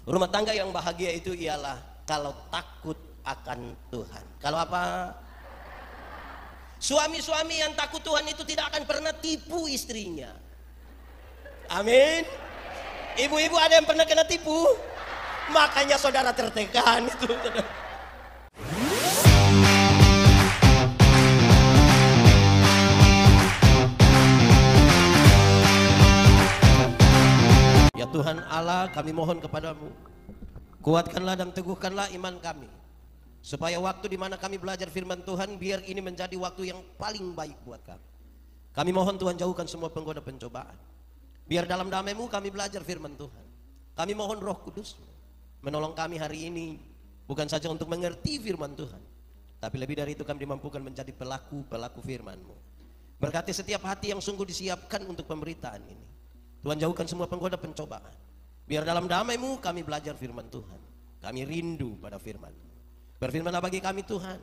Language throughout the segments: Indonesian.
Rumah tangga yang bahagia itu ialah kalau takut akan Tuhan. Kalau apa? Suami-suami yang takut Tuhan itu tidak akan pernah tipu istrinya. Amin. Ibu-ibu ada yang pernah kena tipu? Makanya saudara tertekan itu. Ya Tuhan Allah, kami mohon kepadamu, kuatkanlah dan teguhkanlah iman kami, supaya waktu di mana kami belajar firman Tuhan, biar ini menjadi waktu yang paling baik buat kami. Kami mohon Tuhan, jauhkan semua penggoda pencobaan. Biar dalam damai-Mu kami belajar firman Tuhan. Kami mohon Roh Kudus menolong kami hari ini, bukan saja untuk mengerti firman Tuhan, tapi lebih dari itu kami dimampukan menjadi pelaku-pelaku firman-Mu. Berkati setiap hati yang sungguh disiapkan untuk pemberitaan ini. Tuhan, jauhkan semua penggoda pencobaan. Biar dalam damai-Mu kami belajar firman Tuhan. Kami rindu pada firman-Mu. Berfirmanlah bagi kami Tuhan.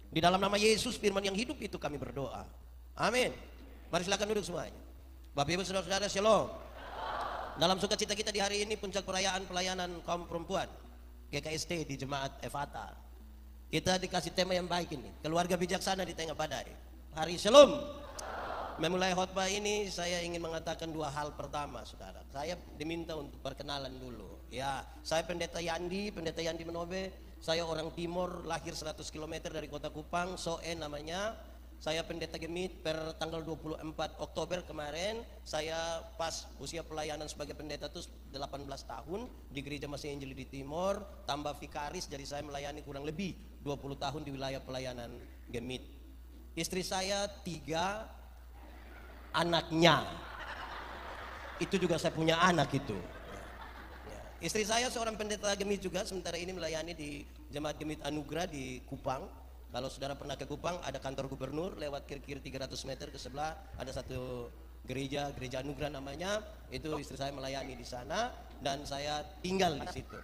Di dalam nama Yesus firman yang hidup itu kami berdoa. Amin. Mari silakan duduk semuanya. Bapak Ibu Saudara-saudara, Shalom. Dalam sukacita kita di hari ini, puncak perayaan pelayanan kaum perempuan GKST di Jemaat Efata, kita dikasih tema yang baik ini, keluarga bijaksana di tengah badai. Hari Shalom. Memulai khotbah ini saya ingin mengatakan dua hal. Pertama, saudara, saya diminta untuk perkenalan dulu. Ya, saya Pendeta Yandi Menobe. Saya orang Timur, lahir 100 km dari kota Kupang, Soe namanya. Saya pendeta Gemit per tanggal 24 Oktober kemarin. Saya pas usia pelayanan sebagai pendeta itu 18 tahun di Gereja Masih Injili di Timur, tambah vikaris, jadi saya melayani kurang lebih 20 tahun di wilayah pelayanan Gemit. Istri saya 3, anaknya itu juga saya punya anak itu. Istri saya seorang pendeta Gemit juga, sementara ini melayani di Jemaat Gemit Anugerah di Kupang. Kalau saudara pernah ke Kupang, ada kantor gubernur, lewat kira-kira 300 meter ke sebelah ada satu gereja Anugerah namanya. Itu istri saya melayani di sana dan saya tinggal di situ.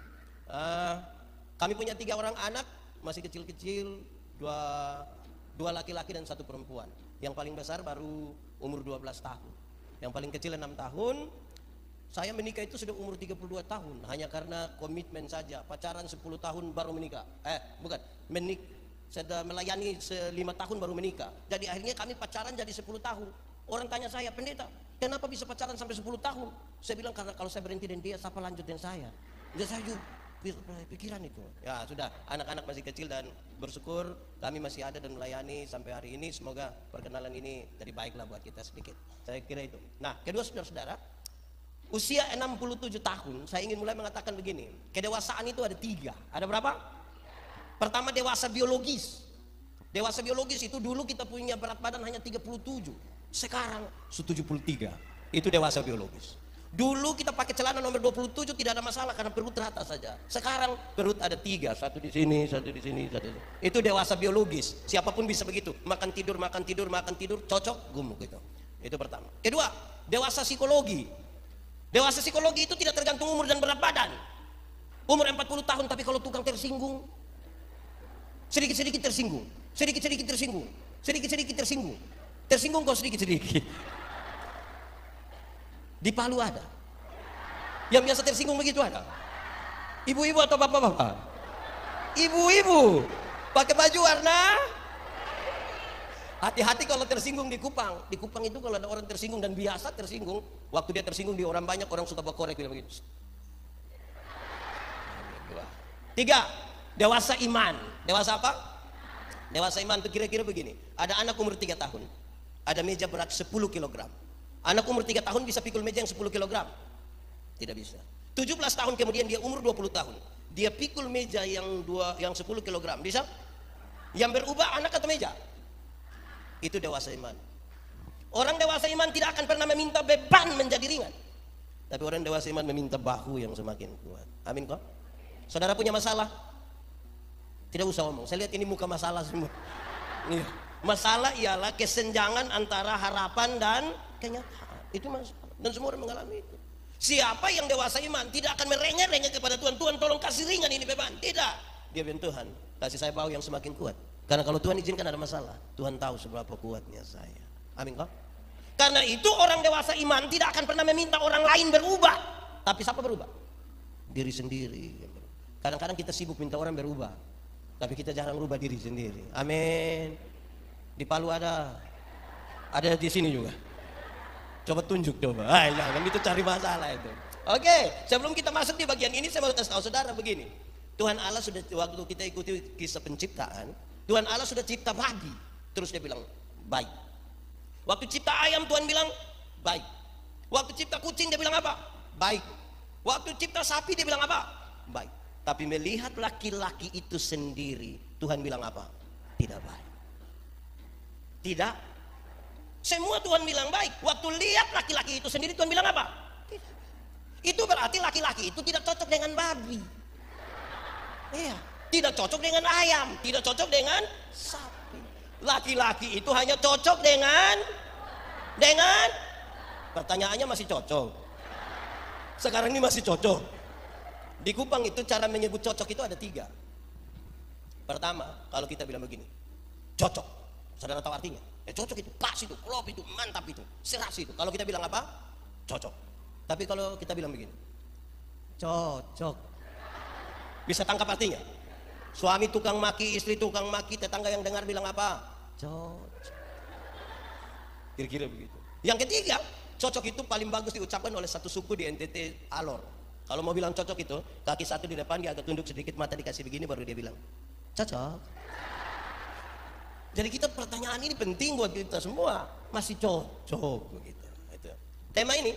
Kami punya 3 orang anak, masih kecil-kecil, dua laki-laki dan 1 perempuan. Yang paling besar baru umur 12 tahun. Yang paling kecil 6 tahun. Saya menikah itu sudah umur 32 tahun, hanya karena komitmen saja. Pacaran 10 tahun baru menikah. Saya melayani 5 tahun baru menikah. Jadi akhirnya kami pacaran jadi 10 tahun. Orang tanya saya, pendeta, kenapa bisa pacaran sampai 10 tahun? Saya bilang, karena kalau saya berhenti dan dia, siapa lanjut dengan saya? Jadi saya juga pikiran itu. Ya sudah, anak-anak masih kecil dan bersyukur kami masih ada dan melayani sampai hari ini. Semoga perkenalan ini jadi baiklah buat kita sedikit. Saya kira itu. Nah, kedua saudara-saudara, usia 67 tahun, saya ingin mulai mengatakan begini. Kedewasaan itu ada 3. Ada berapa? Pertama, dewasa biologis. Dewasa biologis itu dulu kita punya berat badan hanya 37. Sekarang 73. Itu dewasa biologis. Dulu kita pakai celana nomor 27 tidak ada masalah karena perut rata saja. Sekarang perut ada 3, satu di sini, satu di sini, satu di sini. Itu dewasa biologis. Siapapun bisa begitu. Makan tidur, cocok, gemuk gitu. Itu pertama. Kedua, dewasa psikologi. Dewasa psikologi itu tidak tergantung umur dan berat badan. Umur 40 tahun tapi kalau tukang tersinggung, sedikit-sedikit tersinggung, sedikit-sedikit tersinggung, sedikit-sedikit tersinggung, tersinggung kok sedikit-sedikit. Di Palu ada yang biasa tersinggung begitu, ada ibu-ibu atau bapak-bapak? Ibu-ibu pakai baju warna. Hati-hati kalau tersinggung di Kupang. Di Kupang itu kalau ada orang tersinggung dan biasa tersinggung, waktu dia tersinggung di orang banyak, orang suka bawa korek begitu. 3, dewasa iman. Dewasa apa? Dewasa iman itu kira-kira begini. Ada anak umur 3 tahun, ada meja berat 10 kg. Anak umur 3 tahun bisa pikul meja yang 10 kg? Tidak bisa. 17 tahun kemudian dia umur 20 tahun, dia pikul meja yang 10 kg. Bisa? Yang berubah anak atau meja? Itu dewasa iman. Orang dewasa iman tidak akan pernah meminta beban menjadi ringan, tapi orang dewasa iman meminta bahu yang semakin kuat. Amin kok? Saudara punya masalah? Tidak usah ngomong, saya lihat ini muka masalah semua. Masalah ialah kesenjangan antara harapan dan kenyataan. Itu masalah, dan semua orang mengalami itu. Siapa yang dewasa iman tidak akan merengek-rengek kepada Tuhan. Tuhan tolong kasih ringan ini beban. Tidak. Dia bilang, Tuhan kasih saya bahu yang semakin kuat. Karena kalau Tuhan izinkan ada masalah, Tuhan tahu seberapa kuatnya saya. Amin kok? Karena itu orang dewasa iman tidak akan pernah meminta orang lain berubah. Tapi siapa berubah? diri sendiri. Kadang-kadang kita sibuk minta orang berubah, tapi kita jarang rubah diri sendiri. Amin. Di Palu ada di sini juga. Coba tunjuk coba. Jangan itu cari masalah itu. Oke, sebelum kita masuk di bagian ini saya mau kasih tahu saudara begini. Tuhan Allah sudah, waktu kita ikuti kisah penciptaan, Tuhan Allah sudah cipta babi. Terus dia bilang baik. Waktu cipta ayam Tuhan bilang baik. Waktu cipta kucing dia bilang apa? Baik. Waktu cipta sapi dia bilang apa? Baik. Tapi melihat laki-laki itu sendiri, Tuhan bilang apa? Tidak baik. Tidak. Semua Tuhan bilang baik. Waktu lihat laki-laki itu sendiri, Tuhan bilang apa? Tidak. Itu berarti laki-laki itu tidak cocok dengan babi. Iya. Tidak cocok dengan ayam, tidak cocok dengan sapi. Laki-laki itu hanya cocok dengan pertanyaannya masih cocok. Sekarang ini masih cocok. Di Kupang itu cara menyebut cocok itu ada 3. Pertama, kalau kita bilang begini, cocok. Saudara tahu artinya? Cocok itu, pas itu, klop itu, mantap itu, seras itu. Kalau kita bilang apa? Cocok. Tapi kalau kita bilang begini, cocok. Bisa tangkap artinya? Suami tukang maki, istri tukang maki, tetangga yang dengar bilang apa? Cocok. Kira-kira begitu. Yang ketiga, cocok itu paling bagus diucapkan oleh satu suku di NTT, Alor. Kalau mau bilang cocok itu, kaki satu di depan, dia agak tunduk sedikit, mata dikasih begini, baru dia bilang cocok. Jadi kita pertanyaan ini penting buat kita semua. Masih cocok begitu. Itu. Tema ini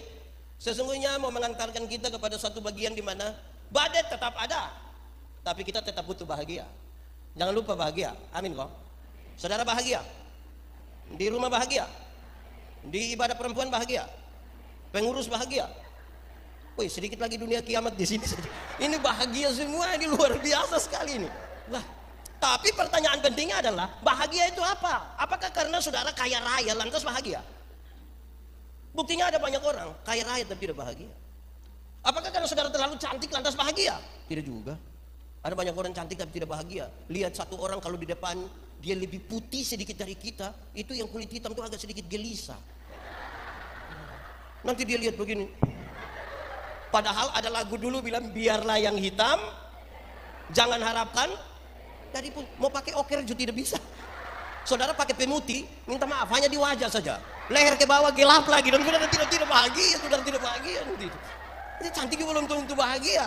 sesungguhnya mau mengantarkan kita kepada satu bagian di mana badai tetap ada, tapi kita tetap butuh bahagia. Jangan lupa bahagia. Amin kok. Saudara bahagia. Di rumah bahagia. Di ibadah perempuan bahagia. Pengurus bahagia. Wih, sedikit lagi dunia kiamat di sini saja. Ini bahagia semua, ini luar biasa sekali ini. Lah, tapi pertanyaan pentingnya adalah bahagia itu apa? Apakah karena saudara kaya raya lantas bahagia? Buktinya ada banyak orang kaya raya tapi tidak bahagia. Apakah karena saudara terlalu cantik lantas bahagia? Tidak juga. Ada banyak orang cantik tapi tidak bahagia. Lihat satu orang kalau di depan dia lebih putih sedikit dari kita, itu yang kulit hitam itu agak sedikit gelisah. Nanti dia lihat begini. Padahal ada lagu dulu bilang biarlah yang hitam, jangan harapkan dari pun mau pakai oker juga tidak bisa. Saudara pakai pemutih, minta maaf hanya di wajah saja, leher ke bawah gelap lagi dan saudara tidak bahagia, saudara tidak bahagia. Ini cantiknya belum tentu bahagia.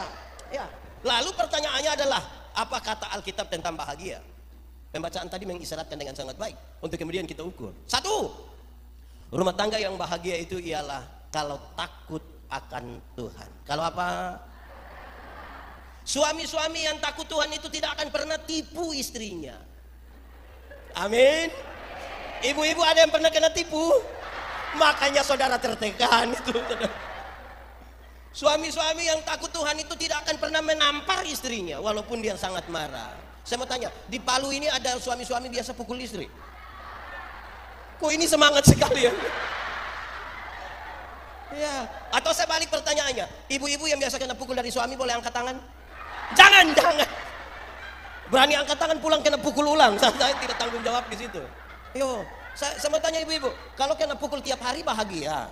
Ya. Lalu pertanyaannya adalah apa kata Alkitab tentang bahagia? Pembacaan tadi mengisyaratkan dengan sangat baik untuk kemudian kita ukur. 1, rumah tangga yang bahagia itu ialah kalau takut akan Tuhan. Kalau apa? Suami-suami yang takut Tuhan itu tidak akan pernah tipu istrinya. Amin. Ibu-ibu ada yang pernah kena tipu? Makanya saudara tertekan itu. Suami-suami yang takut Tuhan itu tidak akan pernah menampar istrinya walaupun dia sangat marah. Saya mau tanya, di Palu ini ada suami-suami biasa pukul istri? Kok ini semangat sekali ya? Ya, atau saya balik pertanyaannya, ibu-ibu yang biasa kena pukul dari suami boleh angkat tangan? Jangan. Berani angkat tangan pulang kena pukul ulang. Saya tidak tanggung jawab di situ. Yo, saya mau tanya ibu-ibu, kalau kena pukul tiap hari bahagia?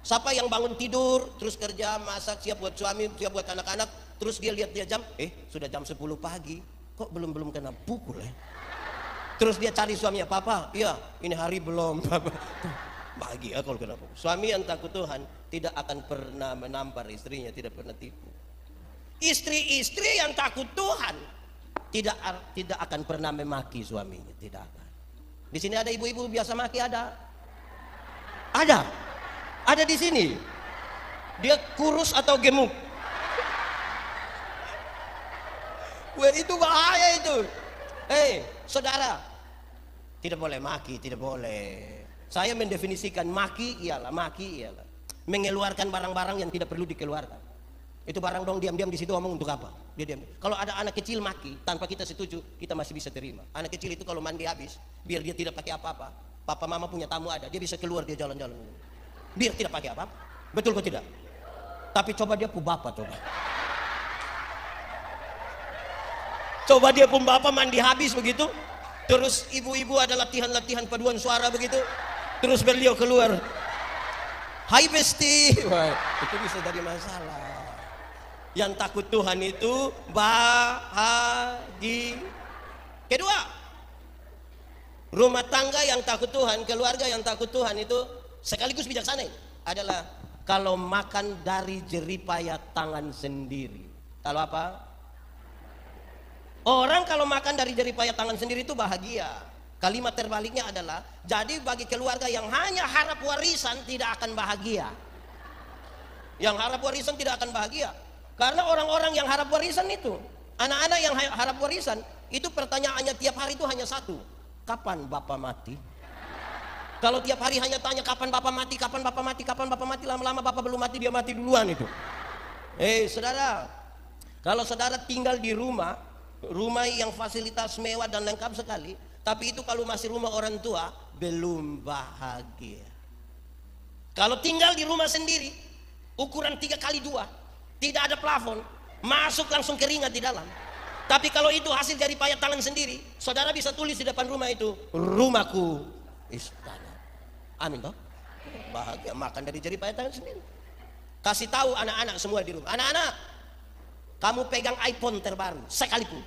Siapa yang bangun tidur, terus kerja, masak, siap buat suami, siap buat anak-anak, terus dia lihat jam, sudah jam 10 pagi, kok belum kena pukul ya? Terus dia cari suaminya, papa, iya, ini hari belum, papa. Bahagia kalau kena pukul. Suami yang takut Tuhan tidak akan pernah menampar istrinya, tidak pernah tipu. Istri-istri yang takut Tuhan tidak akan pernah memaki suaminya, tidak akan. Di sini ada ibu-ibu biasa maki, ada di sini. Dia kurus atau gemuk? Wah, itu bahaya itu. Saudara, tidak boleh maki, tidak boleh. Saya mendefinisikan maki ialah mengeluarkan barang-barang yang tidak perlu dikeluarkan. Itu barang dong diam-diam di situ ngomong untuk apa? Dia diam. Kalau ada anak kecil maki tanpa kita setuju, kita masih bisa terima. Anak kecil itu kalau mandi habis, biar dia tidak pakai apa-apa. Papa mama punya tamu ada, dia bisa keluar, dia jalan-jalan. Biar tidak pakai apa-apa. Betul kok tidak? Tapi coba dia pun bapak coba. Coba dia pun bapak mandi habis begitu. Terus ibu-ibu ada latihan-latihan paduan suara begitu. Terus beliau keluar. Hai besti. Wah, itu bisa jadi masalah. Yang takut Tuhan itu bahagia. Kedua, rumah tangga yang takut Tuhan, keluarga yang takut Tuhan itu sekaligus bijaksana adalah kalau makan dari jeripaya tangan sendiri. Kalau apa? Orang kalau makan dari jeripaya tangan sendiri itu bahagia. Kalimat terbaliknya adalah, jadi bagi keluarga yang hanya harap warisan tidak akan bahagia. Yang harap warisan tidak akan bahagia. Karena orang-orang yang harap warisan itu, anak-anak yang harap warisan, itu pertanyaannya tiap hari itu hanya satu. Kapan Bapak mati? Kalau tiap hari hanya tanya kapan Bapak mati, kapan Bapak mati, kapan Bapak mati, lama-lama Bapak belum mati, dia mati duluan itu. Saudara, kalau saudara tinggal di rumah yang fasilitas mewah dan lengkap sekali, tapi itu kalau masih rumah orang tua, belum bahagia. Kalau tinggal di rumah sendiri, ukuran 3x2, tidak ada plafon, masuk langsung keringat di dalam. Tapi kalau itu hasil dari payah tangan sendiri, saudara bisa tulis di depan rumah itu, rumahku istana. Amin toh? Bahagia, makan dari jari payah tangan sendiri. Kasih tahu anak-anak semua di rumah, anak-anak, kamu pegang iPhone terbaru sekalipun,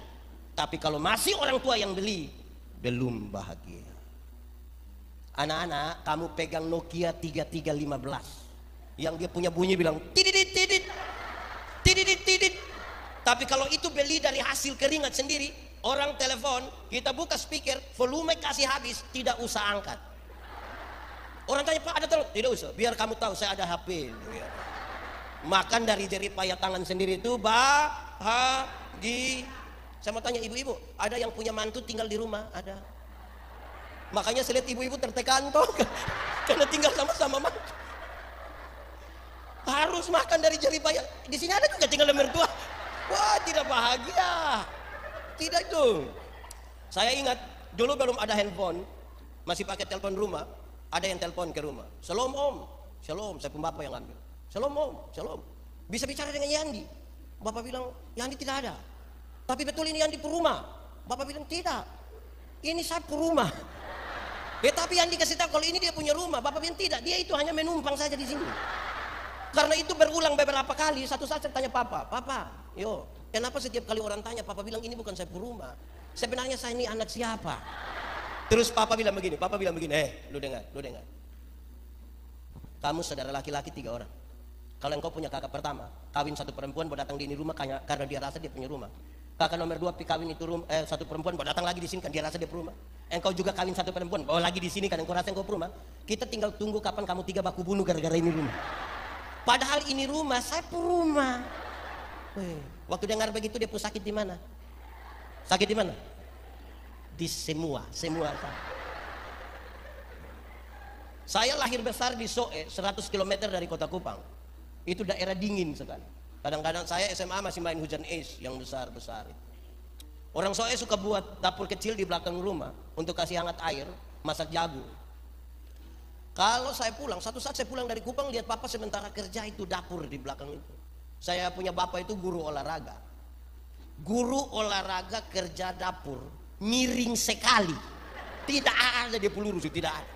tapi kalau masih orang tua yang beli, belum bahagia. Anak-anak, kamu pegang Nokia 3315 yang dia punya bunyi bilang tidit tidit tidit tidit, tapi kalau itu beli dari hasil keringat sendiri, orang telepon, kita buka speaker, volume kasih habis, tidak usah angkat. Orang tanya, Pak ada telepon? Tidak usah, biar kamu tahu saya ada HP. Makan dari jari payah tangan sendiri itu bahagia. Saya mau tanya ibu-ibu, ada yang punya mantu tinggal di rumah? Ada. Makanya saya lihat ibu-ibu tertekan toh, karena tinggal sama-sama mantu. Harus makan dari jari payah. Di sini ada juga tinggal di mertua. Wah, tidak bahagia. Tidak itu. Saya ingat dulu belum ada handphone, masih pakai telepon rumah. Ada yang telepon ke rumah. Shalom om, shalom. Saya pun bapak yang ambil. Shalom om, shalom. Bisa bicara dengan Yandi. Bapak bilang Yandi tidak ada. Tapi betul ini Yandi perumah. Bapak bilang tidak. Ini saya perumah. Tapi Yandi kasih tahu kalau ini dia punya rumah. Bapak bilang tidak. Dia itu hanya menumpang saja di sini. Karena itu berulang beberapa kali. Satu saat saya tanya Papa, yo, kenapa setiap kali orang tanya, Papa bilang ini bukan saya perumah. Sebenarnya saya ini anak siapa? Terus Papa bilang begini, lu dengar. Kamu saudara laki-laki 3 orang. Kalau engkau punya kakak pertama, kawin satu perempuan baru datang di ini rumah karena dia rasa dia punya rumah. Kakak nomor 2 kawin itu satu perempuan baru datang lagi di sini kan dia rasa dia perumah. Engkau juga kawin satu perempuan bawa lagi di sini kan engkau rasa engkau perumah. Kita tinggal tunggu kapan kamu 3 baku bunuh gara-gara ini rumah. Padahal ini rumah, saya perumah. Waktu dengar begitu dia pun sakit di mana? Sakit di mana? Di semua. Saya lahir besar di Soe, 100 km dari kota Kupang. Itu daerah dingin sekali. Kadang-kadang saya SMA masih main hujan es yang besar-besar. Orang Soe suka buat dapur kecil di belakang rumah untuk kasih hangat air, masak jagung. Kalau saya pulang, satu saat saya pulang dari Kupang, lihat papa sementara kerja itu dapur di belakang itu. Saya punya bapak itu guru olahraga. Guru olahraga kerja dapur, miring sekali. Tidak ada dia pelurus, tidak ada.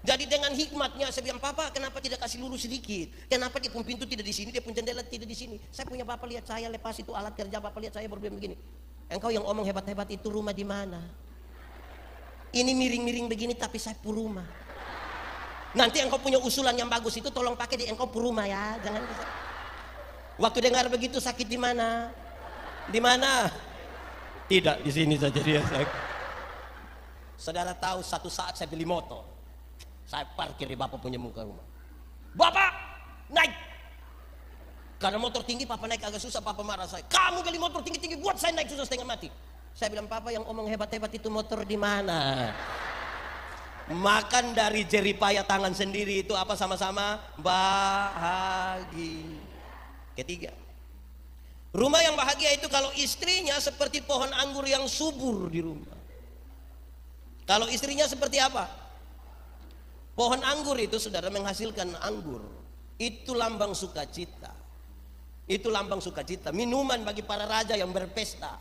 Jadi dengan hikmatnya saya bilang, Papa kenapa tidak kasih lurus sedikit? Kenapa dia pun pintu tidak di sini, dia pun jendela tidak di sini? Saya punya bapak lihat saya lepas itu alat kerja, bapak lihat saya berdiam begini. Engkau yang omong hebat-hebat itu rumah di mana? Ini miring-miring begini tapi saya purumah. Nanti engkau punya usulan yang bagus itu tolong pakai di engkau purumah ya, jangan bisa. Waktu dengar begitu sakit di mana? Di mana? Tidak, di sini saja dia sakit. Saudara tahu satu saat saya beli motor. Saya parkir di bapak punya muka rumah. Bapak naik. Karena motor tinggi papa naik agak susah, papa marah saya. Kamu beli motor tinggi-tinggi buat saya naik susah setengah mati. Saya bilang, Papa yang omong hebat-hebat itu motor di mana? Makan dari jeri payah tangan sendiri itu apa sama-sama? Bahagia. Ketiga, rumah yang bahagia itu kalau istrinya seperti pohon anggur yang subur di rumah. Kalau istrinya seperti apa? Pohon anggur itu saudara menghasilkan anggur. Itu lambang sukacita. Itu lambang sukacita. Minuman bagi para raja yang berpesta.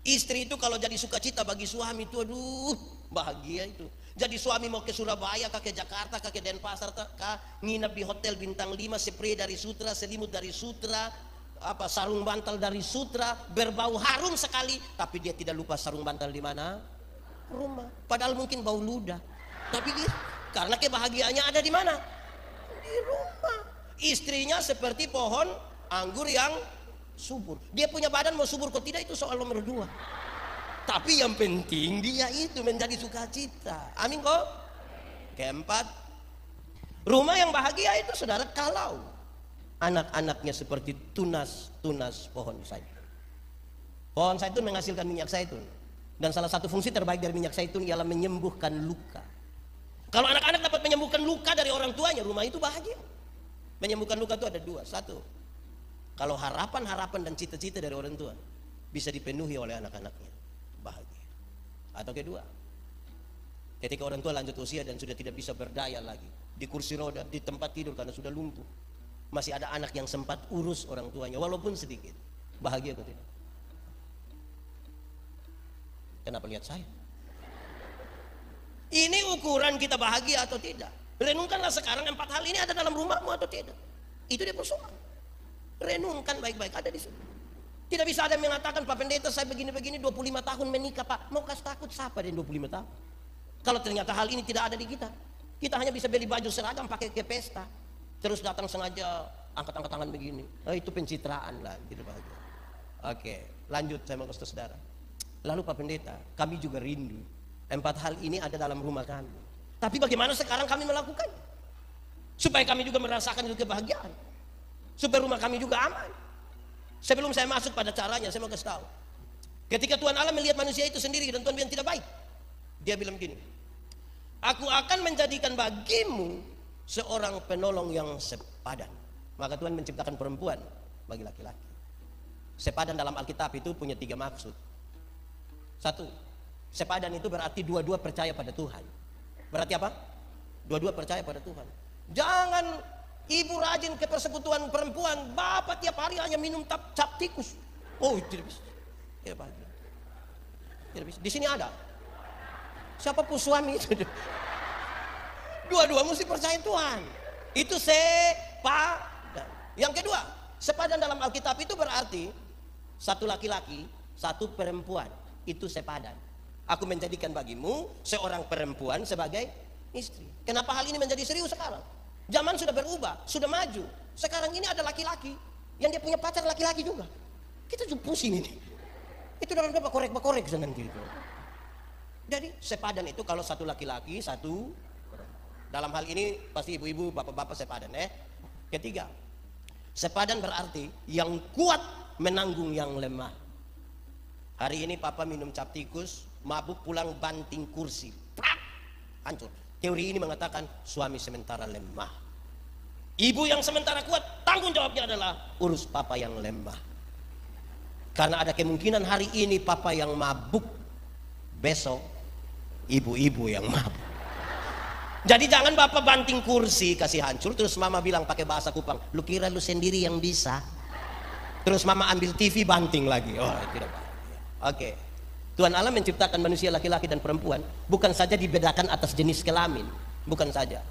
Istri itu kalau jadi sukacita bagi suami itu aduh bahagia itu. Jadi suami mau ke Surabaya, ke Jakarta, ke Denpasar, nginap di hotel bintang 5, spray dari Sutra, selimut dari Sutra, sarung bantal dari sutra, berbau harum sekali, tapi dia tidak lupa sarung bantal di mana? Rumah. Padahal mungkin bau ludah. Tapi dia, karena kebahagiaannya ada di mana? Di rumah. Istrinya seperti pohon anggur yang subur. Dia punya badan mau subur kok tidak, itu soal nomor 2. Tapi yang penting dia itu menjadi sukacita. Amin kok. Keempat, rumah yang bahagia itu saudara kalau anak-anaknya seperti tunas-tunas pohon zaitun. Pohon zaitun menghasilkan minyak zaitun. Dan salah satu fungsi terbaik dari minyak zaitun ialah menyembuhkan luka. Kalau anak-anak dapat menyembuhkan luka dari orang tuanya, rumah itu bahagia. Menyembuhkan luka itu ada 2. 1, kalau harapan-harapan dan cita-cita dari orang tua bisa dipenuhi oleh anak-anaknya, bahagia. Atau kedua, ketika orang tua lanjut usia dan sudah tidak bisa berdaya lagi, di kursi roda, di tempat tidur karena sudah lumpuh, masih ada anak yang sempat urus orang tuanya walaupun sedikit, bahagia atau tidak? Kenapa lihat saya? Ini ukuran kita bahagia atau tidak. Renungkanlah sekarang 4 hal ini ada dalam rumahmu atau tidak. Itu dia persoalan. Renungkan baik-baik, ada di situ. Tidak bisa ada yang mengatakan, Pak Pendeta saya begini-begini 25 tahun menikah Pak. Mau kasih takut siapa dari 25 tahun? Kalau ternyata hal ini tidak ada di kita. Kita hanya bisa beli baju seragam pakai ke pesta. Terus datang sengaja angkat-angkat tangan begini. Itu pencitraan lah, tidak bahagia. Oke, lanjut saya mau kasih saudara. Lalu Pak Pendeta, kami juga rindu 4 hal ini ada dalam rumah kami. Tapi bagaimana sekarang kami melakukan? Supaya kami juga merasakan itu kebahagiaan. Supaya rumah kami juga aman. Sebelum saya masuk pada caranya, saya mau kasih tahu. Ketika Tuhan Allah melihat manusia itu sendiri dan Tuhan bilang tidak baik, Dia bilang gini, aku akan menjadikan bagimu seorang penolong yang sepadan. Maka Tuhan menciptakan perempuan bagi laki-laki. Sepadan dalam Alkitab itu punya 3 maksud. 1, sepadan itu berarti dua-dua percaya pada Tuhan. Berarti apa? Dua-dua percaya pada Tuhan. Jangan ibu rajin ke persekutuan perempuan, bapak tiap hari hanya minum cap tikus. Oh, tidak bisa. Tidak bahagia. Tidak bisa. Di sini ada. Siapapun suami itu. Dua-dua mesti percaya Tuhan. Itu sepadan. Yang kedua, sepadan dalam Alkitab itu berarti 1 laki-laki, 1 perempuan. Itu sepadan. Aku menjadikan bagimu seorang perempuan sebagai istri. Kenapa hal ini menjadi serius sekarang? Zaman sudah berubah, sudah maju. Sekarang ini ada laki-laki yang dia punya pacar laki-laki juga. Kita juga pusing ini. Itu dalam korek-korek senang gitu. Jadi sepadan itu kalau 1 laki-laki, 1 dalam hal ini pasti ibu-ibu, bapak-bapak sepadan. Ketiga, sepadan berarti yang kuat menanggung yang lemah. Hari ini papa minum cap tikus, mabuk pulang banting kursi, hancur. Teori ini mengatakan suami sementara lemah. Ibu yang sementara kuat, tanggung jawabnya adalah urus papa yang lemah. Karena ada kemungkinan hari ini papa yang mabuk, besok ibu-ibu yang mabuk. Jadi jangan bapak banting kursi kasih hancur, terus mama bilang pakai bahasa Kupang, lu kira lu sendiri yang bisa. Terus mama ambil TV banting lagi. Oh, tidak baik. Oke. Tuhan Allah menciptakan manusia laki-laki dan perempuan bukan saja dibedakan atas jenis kelamin, bukan saja.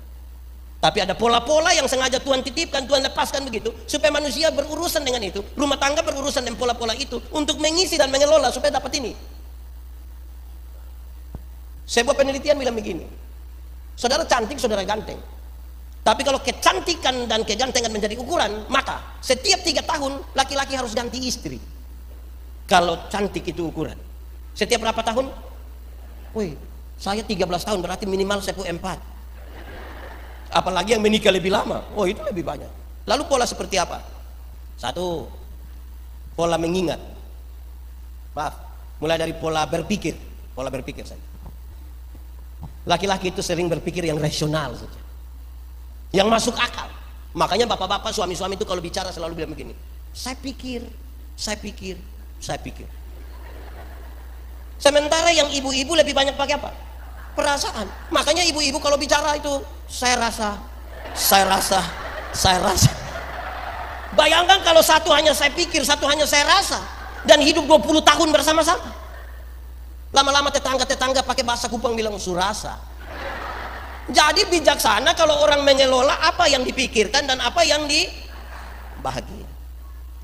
Tapi ada pola-pola yang sengaja Tuhan titipkan, Tuhan lepaskan begitu supaya manusia berurusan dengan itu, rumah tangga berurusan dengan pola-pola itu untuk mengisi dan mengelola supaya dapat ini. Sebuah penelitian bilang begini, saudara cantik, saudara ganteng. Tapi kalau kecantikan dan kegantengan menjadi ukuran, maka setiap 3 tahun laki-laki harus ganti istri. Kalau cantik itu ukuran, setiap berapa tahun? Wih, saya 13 tahun berarti minimal saya 4. Apalagi yang menikah lebih lama, oh itu lebih banyak. Lalu pola seperti apa? 1, pola mengingat. Maaf, mulai dari pola berpikir saja. Laki-laki itu sering berpikir yang rasional saja, yang masuk akal. Makanya bapak-bapak, suami-suami itu kalau bicara selalu bilang begini, saya pikir. Sementara yang ibu-ibu lebih banyak pakai apa? Perasaan. Makanya ibu-ibu kalau bicara itu saya rasa. Bayangkan kalau satu hanya saya pikir, satu hanya saya rasa, dan hidup 20 tahun bersama-sama. Lama-lama tetangga-tetangga pakai bahasa Kupang bilang surasa. Jadi bijaksana kalau orang mengelola apa yang dipikirkan dan apa yang dibahagia.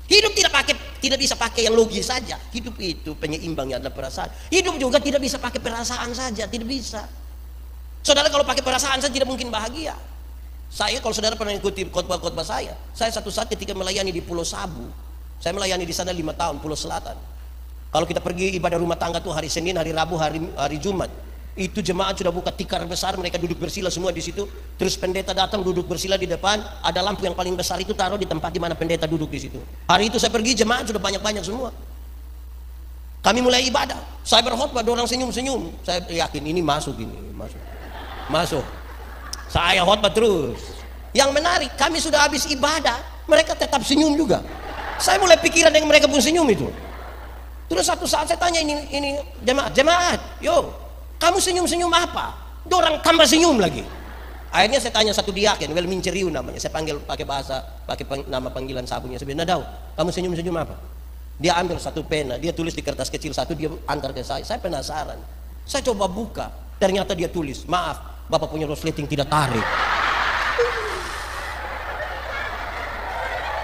Hidup tidak bisa pakai yang logis saja. Hidup itu penyeimbangnya adalah perasaan. Hidup juga tidak bisa pakai perasaan saja, tidak bisa. Saudara kalau pakai perasaan saja tidak mungkin bahagia. Saya kalau saudara pernah ikuti khotbah-khotbah saya satu saat ketika melayani di Pulau Sabu, saya melayani di sana 5 tahun, Pulau Selatan. Kalau kita pergi ibadah rumah tangga tuh hari Senin, hari Rabu, hari Jumat, itu jemaat sudah buka tikar besar, mereka duduk bersila semua di situ. Terus pendeta datang duduk bersila di depan, ada lampu yang paling besar itu taruh di tempat di mana pendeta duduk di situ. Hari itu saya pergi, jemaat sudah banyak-banyak semua. Kami mulai ibadah, saya berkhotbah, orang senyum-senyum. Saya yakin ini masuk. Saya khotbah terus. Yang menarik, kami sudah habis ibadah, mereka tetap senyum juga. Saya mulai pikiran dengan mereka pun senyum itu. Terus satu saat saya tanya ini jemaat, yo, kamu senyum-senyum apa? Dorang tambah senyum lagi. Akhirnya saya tanya satu diaken, Welmin Ceriu namanya. Saya panggil pakai nama panggilan sabungnya. Saya bilang, Nadau, kamu senyum-senyum apa? Dia ambil satu pena, dia tulis di kertas kecil satu, dia antar ke saya. Saya penasaran. Saya coba buka, ternyata dia tulis, maaf, Bapak punya resleting tidak tarik.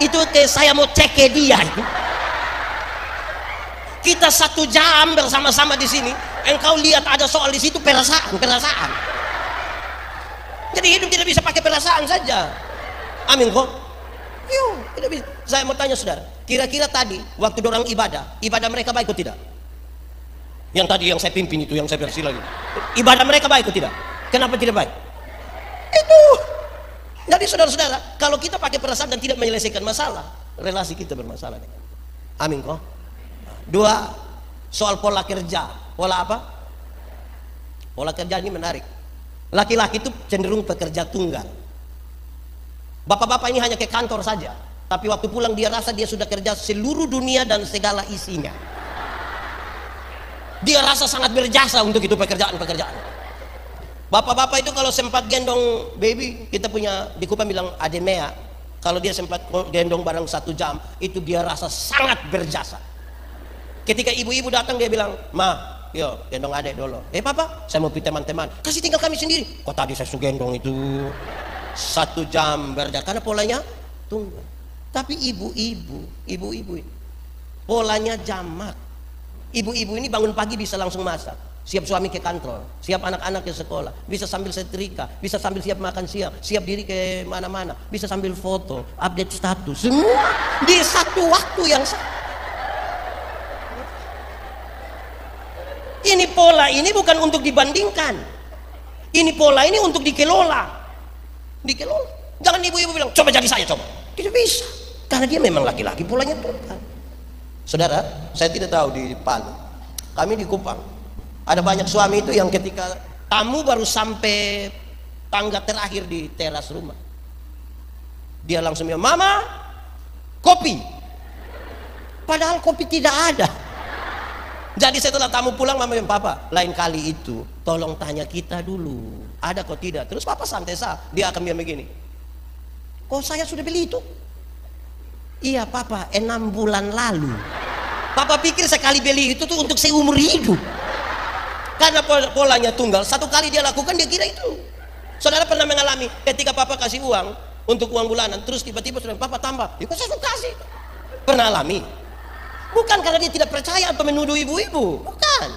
Itu saya mau cek ke dia itu. Kita 1 jam bersama-sama di sini, engkau lihat ada soal di situ perasaan. Jadi hidup tidak bisa pakai perasaan saja. Amin kok? Yuk, tidak bisa. Saya mau tanya saudara, kira-kira tadi waktu dorang ibadah mereka baik atau tidak? Yang tadi yang saya pimpin itu, yang saya bersila itu, ibadah mereka baik atau tidak? Kenapa tidak baik? Itu. Jadi saudara-saudara, kalau kita pakai perasaan dan tidak menyelesaikan masalah, relasi kita bermasalah. Amin kok? 2, soal pola kerja. Pola apa? Pola kerja ini menarik. Laki-laki itu cenderung pekerja tunggal. Bapak-bapak ini hanya ke kantor saja, tapi waktu pulang dia rasa dia sudah kerja seluruh dunia dan segala isinya. Dia rasa sangat berjasa untuk itu pekerjaan. Bapak-bapak itu kalau sempat gendong baby, kita punya di Kupang bilang ademea, kalau dia sempat gendong barang 1 jam, itu dia rasa sangat berjasa. Ketika ibu-ibu datang dia bilang, Ma, yo gendong adek dulu. Papa, saya mau pergi teman-teman. Kasih tinggal kami sendiri. Kok tadi saya suruh gendong itu 1 jam berjasa, karena polanya tunggal. Tapi ibu-ibu polanya jamak. Ibu-ibu ini bangun pagi bisa langsung masak, siap suami ke kantor, siap anak-anak ke sekolah, bisa sambil setrika, bisa sambil siap makan siang, siap diri ke mana-mana, bisa sambil foto, update status, semua di satu waktu yang sama. Ini pola ini bukan untuk dibandingkan. Ini pola ini untuk dikelola. Jangan ibu-ibu bilang, coba jadi saya, coba. Tidak bisa. Karena dia memang laki-laki, polanya bukan. Saudara, saya tidak tahu di Palu. Kami di Kupang. Ada banyak suami itu yang ketika tamu baru sampai tangga terakhir di teras rumah, dia langsung bilang, Mama, kopi. Padahal kopi tidak ada. Jadi setelah tamu pulang, Mama bilang, Papa, lain kali itu tolong tanya kita dulu, ada kok tidak. Terus Papa santai sah, dia akan bilang begini, kok saya sudah beli itu? Iya Papa, 6 bulan lalu. Papa pikir sekali beli itu tuh untuk seumur hidup. Karena polanya tunggal, 1 kali dia lakukan dia kira itu. Saudara pernah mengalami ketika Papa kasih uang untuk uang bulanan, terus tiba-tiba sudah Papa tambah, ya kok saya sudah kasih. Pernah alami? Bukan karena dia tidak percaya atau menuduh ibu-ibu, bukan.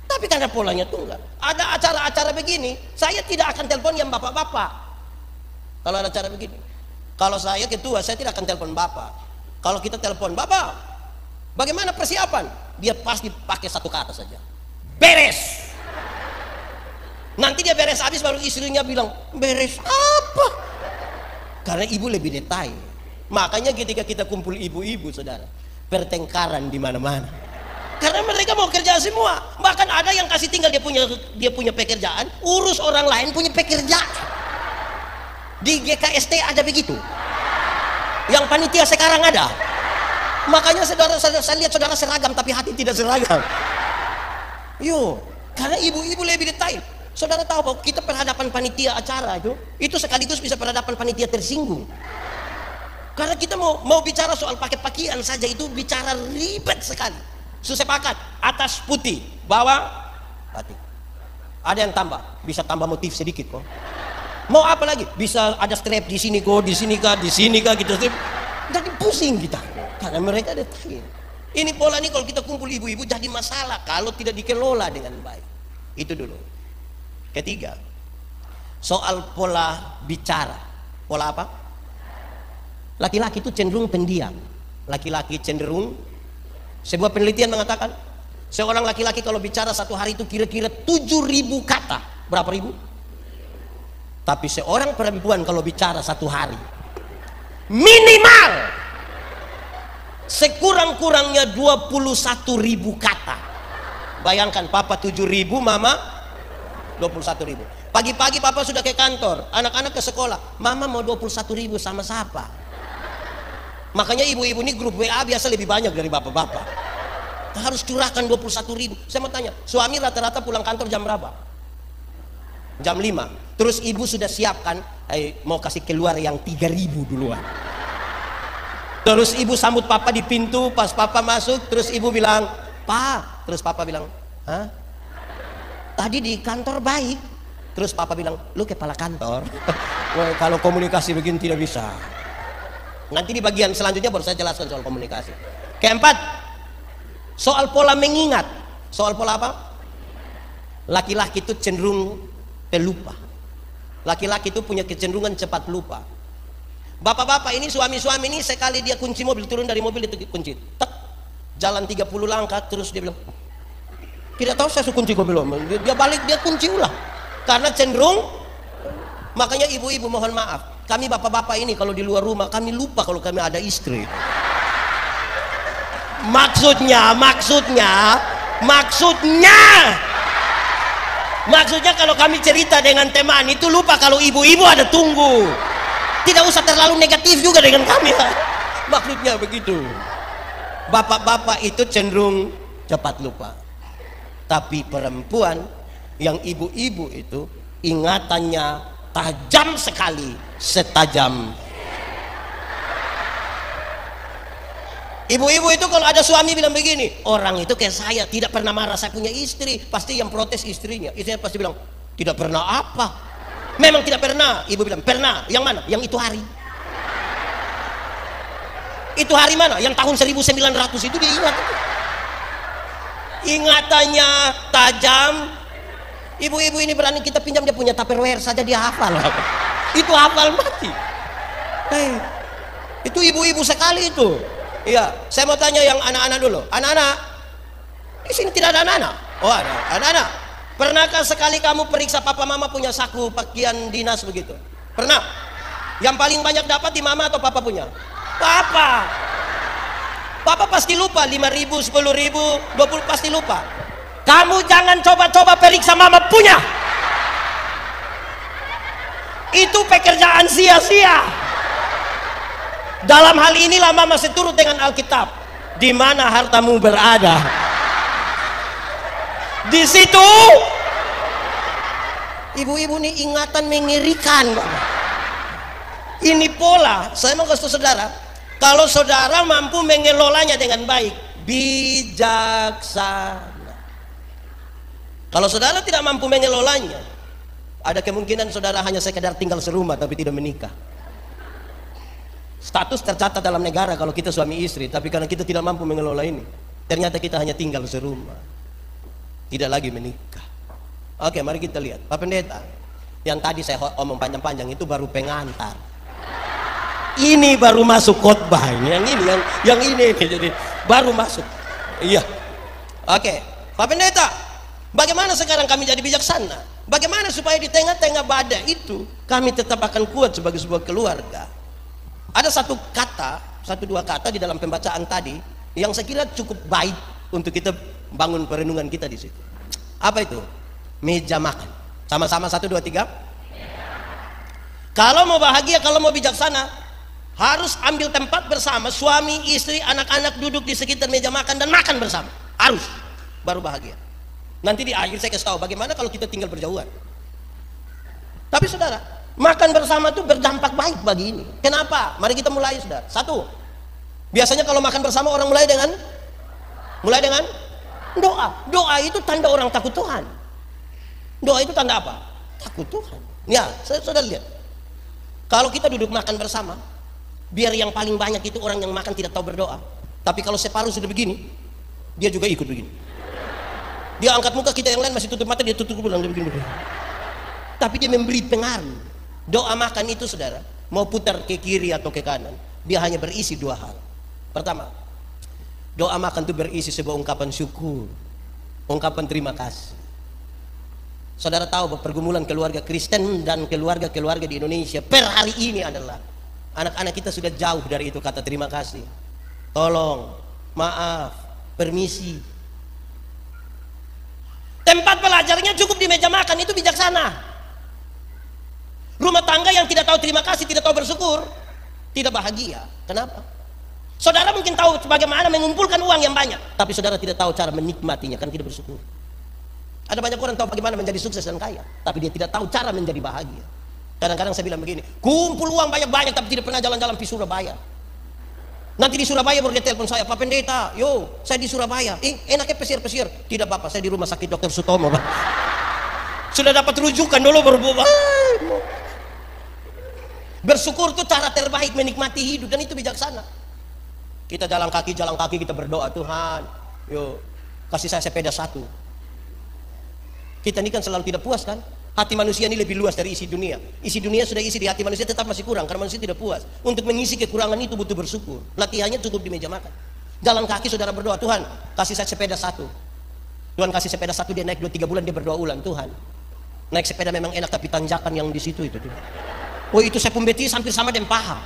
Tapi karena polanya tunggal. Ada acara-acara begini, saya tidak akan telepon yang bapak-bapak. Kalau ada acara begini, kalau saya ketua, saya tidak akan telepon bapak. Kalau kita telepon bapak, bagaimana persiapan? Dia pasti pakai 1 kata saja, beres. Nanti dia beres habis baru istrinya bilang, beres apa? Karena ibu lebih detail. Makanya ketika kita kumpul ibu-ibu, saudara, pertengkaran di mana-mana. Karena mereka mau kerja semua. Bahkan ada yang kasih tinggal dia punya pekerjaan, urus orang lain punya pekerjaan. Di GKST ada begitu. Yang panitia sekarang ada. Makanya saya lihat saudara seragam tapi hati tidak seragam. Karena ibu-ibu lebih detail. Saudara tahu bahwa kita perhadapan panitia acara itu sekaligus bisa perhadapan panitia tersinggung. Karena kita mau bicara soal pakai pakaian saja itu bicara ribet sekali. Sepakat, atas putih, bawah batik. Ada yang tambah, bisa tambah motif sedikit kok. Mau apa lagi? Bisa ada strap di sini kok, di sini kah gitu. Jadi pusing kita. Karena mereka ada tagih. Ini pola ini kalau kita kumpul ibu-ibu jadi masalah kalau tidak dikelola dengan baik. Itu dulu. Ketiga, soal pola bicara. Pola apa? Laki-laki itu cenderung pendiam. Laki-laki cenderung, sebuah penelitian mengatakan seorang laki-laki kalau bicara satu hari itu kira-kira 7.000 kata. Berapa ribu? Tapi seorang perempuan kalau bicara satu hari minimal sekurang-kurangnya 21.000 kata. Bayangkan, papa 7.000, mama 21.000. Pagi-pagi papa sudah ke kantor, anak-anak ke sekolah, mama mau 21.000 sama siapa? Makanya ibu-ibu ini grup WA biasa lebih banyak dari bapak-bapak. Harus curahkan 21.000. Saya mau tanya, suami rata-rata pulang kantor jam berapa? Jam 5. Terus ibu sudah siapkan, mau kasih keluar yang 3.000 duluan. Terus ibu sambut papa di pintu, pas papa masuk, terus ibu bilang, "Pak," terus papa bilang, "Hah? Tadi di kantor baik." Terus papa bilang, "Lu kepala kantor." Wah, kalau komunikasi begini tidak bisa. Nanti di bagian selanjutnya baru saya jelaskan soal komunikasi. Keempat, soal pola mengingat. Soal pola apa? Laki-laki itu cenderung pelupa. Laki-laki itu punya kecenderungan cepat lupa. Bapak-bapak ini, suami-suami ini, sekali dia kunci mobil, turun dari mobil itu kunci, tek, jalan 30 langkah, terus dia bilang, "Tidak tahu saya kunci mobil." Dia balik, dia kunci ulang. Karena cenderung. Makanya ibu-ibu mohon maaf, kami bapak-bapak ini kalau di luar rumah kami lupa kalau kami ada istri. Maksudnya kalau kami cerita dengan teman itu lupa kalau ibu-ibu ada tunggu. Tidak usah terlalu negatif juga dengan kami. Maksudnya begitu. Bapak-bapak itu cenderung cepat lupa. Tapi perempuan yang ibu-ibu itu ingatannya tajam sekali, setajam. Ibu-ibu itu kalau ada suami bilang begini, "Orang itu kayak saya, tidak pernah marah, saya punya istri." Pasti yang protes istrinya. Istrinya pasti bilang, "Tidak pernah apa?" "Memang tidak pernah." Ibu bilang, "Pernah." "Yang mana?" "Yang itu hari." "Itu hari mana?" "Yang tahun 1900 itu." Dia ingat. Ingatannya tajam. Ibu-ibu ini berani kita pinjam, dia punya Tupperware saja dia hafal. Itu hafal mati. Itu ibu-ibu sekali itu. Iya, saya mau tanya yang anak-anak dulu. Anak-anak, di sini tidak ada anak-anak. Oh, ada. Anak-anak, pernahkah sekali kamu periksa papa mama punya saku pakaian dinas begitu? Pernah? Yang paling banyak dapat di mama atau papa punya? Papa. Papa pasti lupa, 5.000, 10.000, 20 pasti lupa. Kamu jangan coba-coba periksa mama punya. Itu pekerjaan sia-sia. Dalam hal inilah mama seturut dengan Alkitab. Di mana hartamu berada, di situ. Ibu-ibu ini ingatan mengerikan. Ini pola. Saya mau kasih saudara, kalau saudara mampu mengelolanya dengan baik, bijaksana. Kalau saudara tidak mampu mengelolanya, ada kemungkinan saudara hanya sekedar tinggal serumah tapi tidak menikah. Status tercatat dalam negara kalau kita suami istri, tapi karena kita tidak mampu mengelola ini, ternyata kita hanya tinggal serumah, tidak lagi menikah. Oke, mari kita lihat. Pak Pendeta, yang tadi saya omong panjang-panjang itu baru pengantar. Ini baru masuk khotbah. Yang ini jadi baru masuk. Iya. Oke, Pak Pendeta, bagaimana sekarang kami jadi bijaksana? Bagaimana supaya di tengah-tengah badai itu kami tetap akan kuat sebagai sebuah keluarga? Ada satu dua kata di dalam pembacaan tadi yang saya kira cukup baik untuk kita bangun perenungan kita di situ. Apa itu? Meja makan. Sama-sama 1, 2, 3. Kalau mau bahagia, kalau mau bijaksana, harus ambil tempat bersama, suami, istri, anak-anak duduk di sekitar meja makan dan makan bersama. Harus, baru bahagia. Nanti di akhir saya kasih tahu bagaimana kalau kita tinggal berjauhan. Tapi saudara, makan bersama itu berdampak baik bagi ini. Kenapa? Mari kita mulai, saudara. 1. Biasanya kalau makan bersama orang mulai dengan doa. Doa itu tanda orang takut Tuhan. Doa itu tanda apa? Takut Tuhan. Ya, saudara lihat. Kalau kita duduk makan bersama, Biar yang paling banyak itu orang yang makan tidak tahu berdoa. Tapi kalau separuh sudah begini, dia juga ikut begini. Dia angkat muka, kita yang lain masih tutup mata, dia tutup pulang, dia begini. Tapi dia memberi pengaruh. Doa makan itu saudara, mau putar ke kiri atau ke kanan, dia hanya berisi dua hal. Pertama, doa makan itu berisi sebuah ungkapan syukur, ungkapan terima kasih. Saudara tahu bahwa pergumulan keluarga Kristen dan keluarga-keluarga di Indonesia per hari ini adalah anak-anak kita sudah jauh dari itu kata terima kasih, tolong, maaf, permisi. Tempat belajarnya cukup di meja makan, itu bijaksana. Rumah tangga yang tidak tahu terima kasih, tidak tahu bersyukur, tidak bahagia. Kenapa? Saudara mungkin tahu bagaimana mengumpulkan uang yang banyak, tapi saudara tidak tahu cara menikmatinya, kan tidak bersyukur. Ada banyak orang tahu bagaimana menjadi sukses dan kaya, tapi dia tidak tahu cara menjadi bahagia. Kadang-kadang saya bilang begini, kumpul uang banyak-banyak tapi tidak pernah jalan-jalan di Surabaya. Nanti di Surabaya baru dia telepon saya, Pak Pendeta, yo saya di Surabaya, enaknya pesir-pesir. Tidak apa-apa, saya di rumah sakit Dr. Sutomo, Pak. Sudah dapat rujukan dulu baru bersyukur itu cara terbaik menikmati hidup, dan itu bijaksana. Kita jalan kaki kita berdoa, Tuhan, yo kasih saya sepeda satu. Kita ini kan selalu tidak puas kan? Hati manusia ini lebih luas dari isi dunia. Isi dunia sudah isi, di hati manusia tetap masih kurang karena manusia tidak puas. Untuk mengisi kekurangan itu butuh bersyukur. Latihannya cukup di meja makan. Jalan kaki saudara berdoa, Tuhan kasih saya sepeda satu. Tuhan kasih sepeda satu, dia naik 2-3 bulan dia berdoa ulang, Tuhan naik sepeda memang enak tapi tanjakan yang di situ itu. Oh itu saya pembeti hampir sama dengan paha.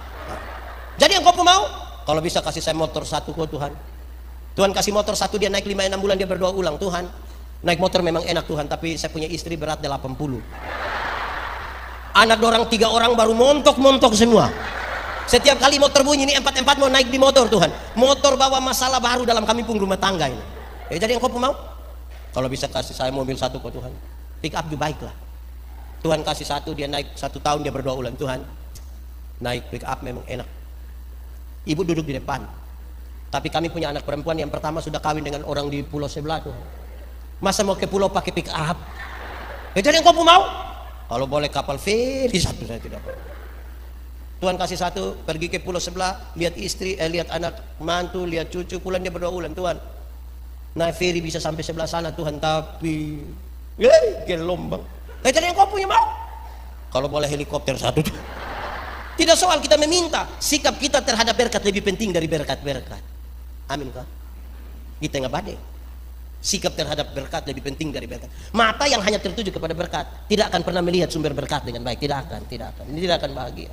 Jadi yang kau mau? Kalau bisa kasih saya motor satu, oh Tuhan. Tuhan kasih motor satu, dia naik 5-6 bulan dia berdoa ulang, Tuhan naik motor memang enak Tuhan, tapi saya punya istri berat 80. Anak orang 3 orang baru montok semua. Setiap kali motor bunyi ini 4 mau naik di motor, Tuhan. Motor bawa masalah baru dalam kami pun rumah tangga ini. Jadi yang kau mau? Kalau bisa kasih saya mobil satu kok Tuhan. Pick up juga baiklah. Tuhan kasih satu, dia naik 1 tahun dia berdoa ulang, Tuhan naik pick up memang enak. Ibu duduk di depan. Tapi kami punya anak perempuan yang pertama sudah kawin dengan orang di pulau sebelah Tuhan. Masa mau ke pulau pakai pick up? Jadi yang kau mau? Kalau boleh kapal feri satu saya tidak mau. Tuhan kasih satu, pergi ke pulau sebelah, lihat istri, lihat anak mantu, lihat cucu, pulang dia berdoa ulang, Tuhan naik feri bisa sampai sebelah sana Tuhan, tapi gelombang. Jadi yang kau punya mau? Kalau boleh helikopter satu. Tidak soal kita meminta, sikap kita terhadap berkat lebih penting dari berkat-berkat. Amin kah? Kita nggak badai. Sikap terhadap berkat lebih penting dari berkat. Mata yang hanya tertuju kepada berkat tidak akan pernah melihat sumber berkat dengan baik. Tidak akan. Ini tidak akan bahagia.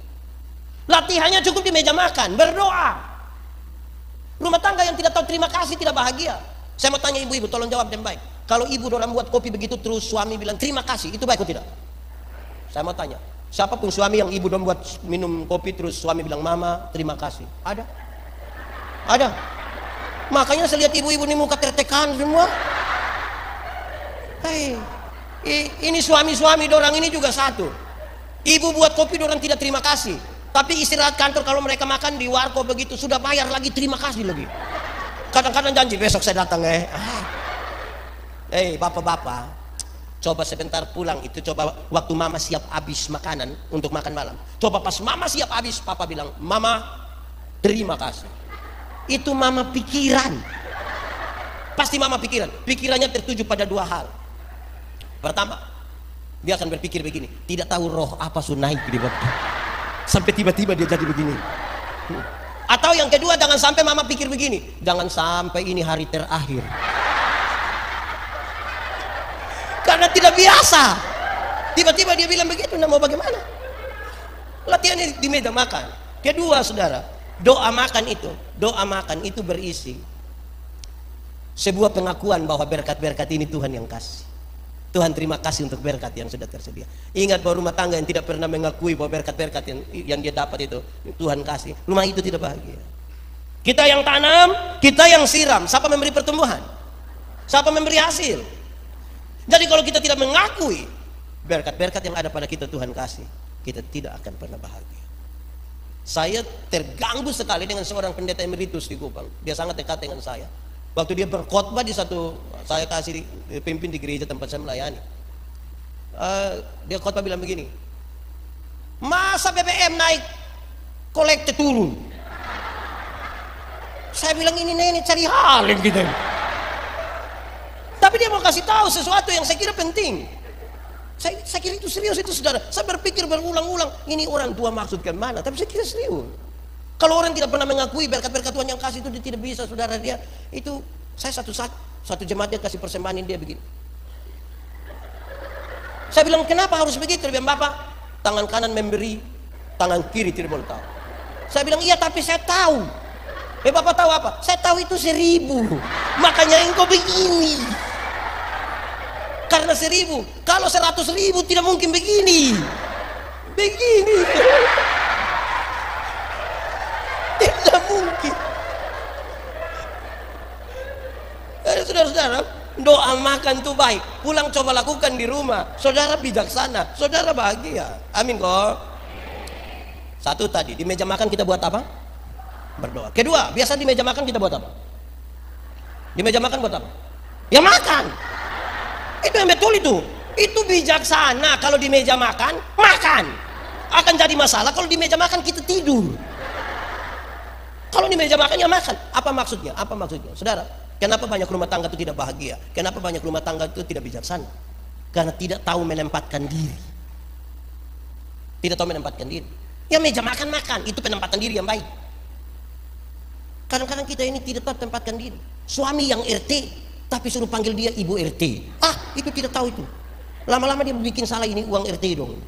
Latihannya cukup di meja makan, berdoa. Rumah tangga yang tidak tahu terima kasih tidak bahagia. Saya mau tanya ibu-ibu, tolong jawab dengan baik. Kalau ibu orang buat kopi begitu terus suami bilang terima kasih, itu baik atau tidak? Saya mau tanya, siapapun suami yang ibu buat minum kopi terus suami bilang mama terima kasih, ada? Ada. Makanya saya lihat ibu-ibu ini muka tertekan semua. Hei, ini suami-suami dorang ini juga satu. Ibu buat kopi dorang tidak terima kasih, tapi istirahat kantor kalau mereka makan di warkop begitu sudah bayar lagi terima kasih lagi. Kadang-kadang janji besok saya datang bapak-bapak, coba sebentar pulang itu, coba waktu mama siap habis makanan untuk makan malam. Coba pas mama siap habis, papa bilang, mama terima kasih. Itu mama pikiran. Pasti mama pikiran. Pikirannya tertuju pada 2 hal. Pertama, dia akan berpikir begini, tidak tahu roh apa naik di bawah sampai tiba-tiba dia jadi begini. Atau yang kedua, jangan sampai mama pikir begini, jangan sampai ini hari terakhir. Karena tidak biasa. Tiba-tiba dia bilang begitu, nah mau bagaimana? Latihannya di meja makan. Kedua saudara, doa makan itu berisi sebuah pengakuan bahwa berkat-berkat ini Tuhan yang kasih. Tuhan terima kasih untuk berkat yang sudah tersedia. Ingat bahwa rumah tangga yang tidak pernah mengakui bahwa berkat-berkat yang dia dapat itu Tuhan kasih, rumah itu tidak bahagia. Kita yang tanam, kita yang siram. Siapa memberi pertumbuhan? Siapa memberi hasil? Jadi kalau kita tidak mengakui berkat-berkat yang ada pada kita Tuhan kasih, kita tidak akan pernah bahagia. Saya terganggu sekali dengan seorang pendeta emeritus di Kupang. Dia sangat dekat dengan saya. Waktu dia berkhotbah di satu, saya kasih pimpin di gereja tempat saya melayani. Dia khotbah bilang begini, masa BBM naik kolekte turun. Saya bilang ini nenek cari halin gitu. Tapi dia mau kasih tahu sesuatu yang saya kira penting. Saya kira itu serius itu saudara. Saya berpikir berulang-ulang, ini orang tua maksudkan mana? Tapi saya kira serius. Kalau orang tidak pernah mengakui berkat-berkat Tuhan yang kasih itu, dia tidak bisa saudara. Dia itu, saya satu jemaat dia kasih persembahan dia begini. Saya bilang kenapa harus begitu? Dia bilang, Bapak tangan kanan memberi, tangan kiri tidak boleh tahu. Saya bilang iya tapi saya tahu. Bapak tahu apa? Saya tahu itu 1000. Makanya engkau begini. Karena 1000. Kalau 100.000 tidak mungkin begini. Begini. Tidak mungkin. Saudara-saudara, doa makan itu baik. Pulang coba lakukan di rumah. Saudara bijaksana, saudara bahagia. Amin kok. Satu tadi, di meja makan kita buat apa? Berdoa. Kedua, biasa di meja makan kita buat apa? Di meja makan buat apa? Ya makan. Itu yang betul itu. Itu bijaksana. Kalau di meja makan, makan. Akan jadi masalah kalau di meja makan kita tidur. Kalau di meja makan ya makan. Apa maksudnya? Apa maksudnya? Saudara, kenapa banyak rumah tangga itu tidak bahagia? Kenapa banyak rumah tangga itu tidak bijaksana? Karena tidak tahu menempatkan diri. Tidak tahu menempatkan diri. Ya meja makan, itu penempatan diri yang baik. Kadang-kadang kita ini tidak tahu tempatkan diri. Suami yang RT tapi suruh panggil dia ibu RT. Itu tidak tahu itu. Lama-lama dia bikin salah, ini uang RT dong.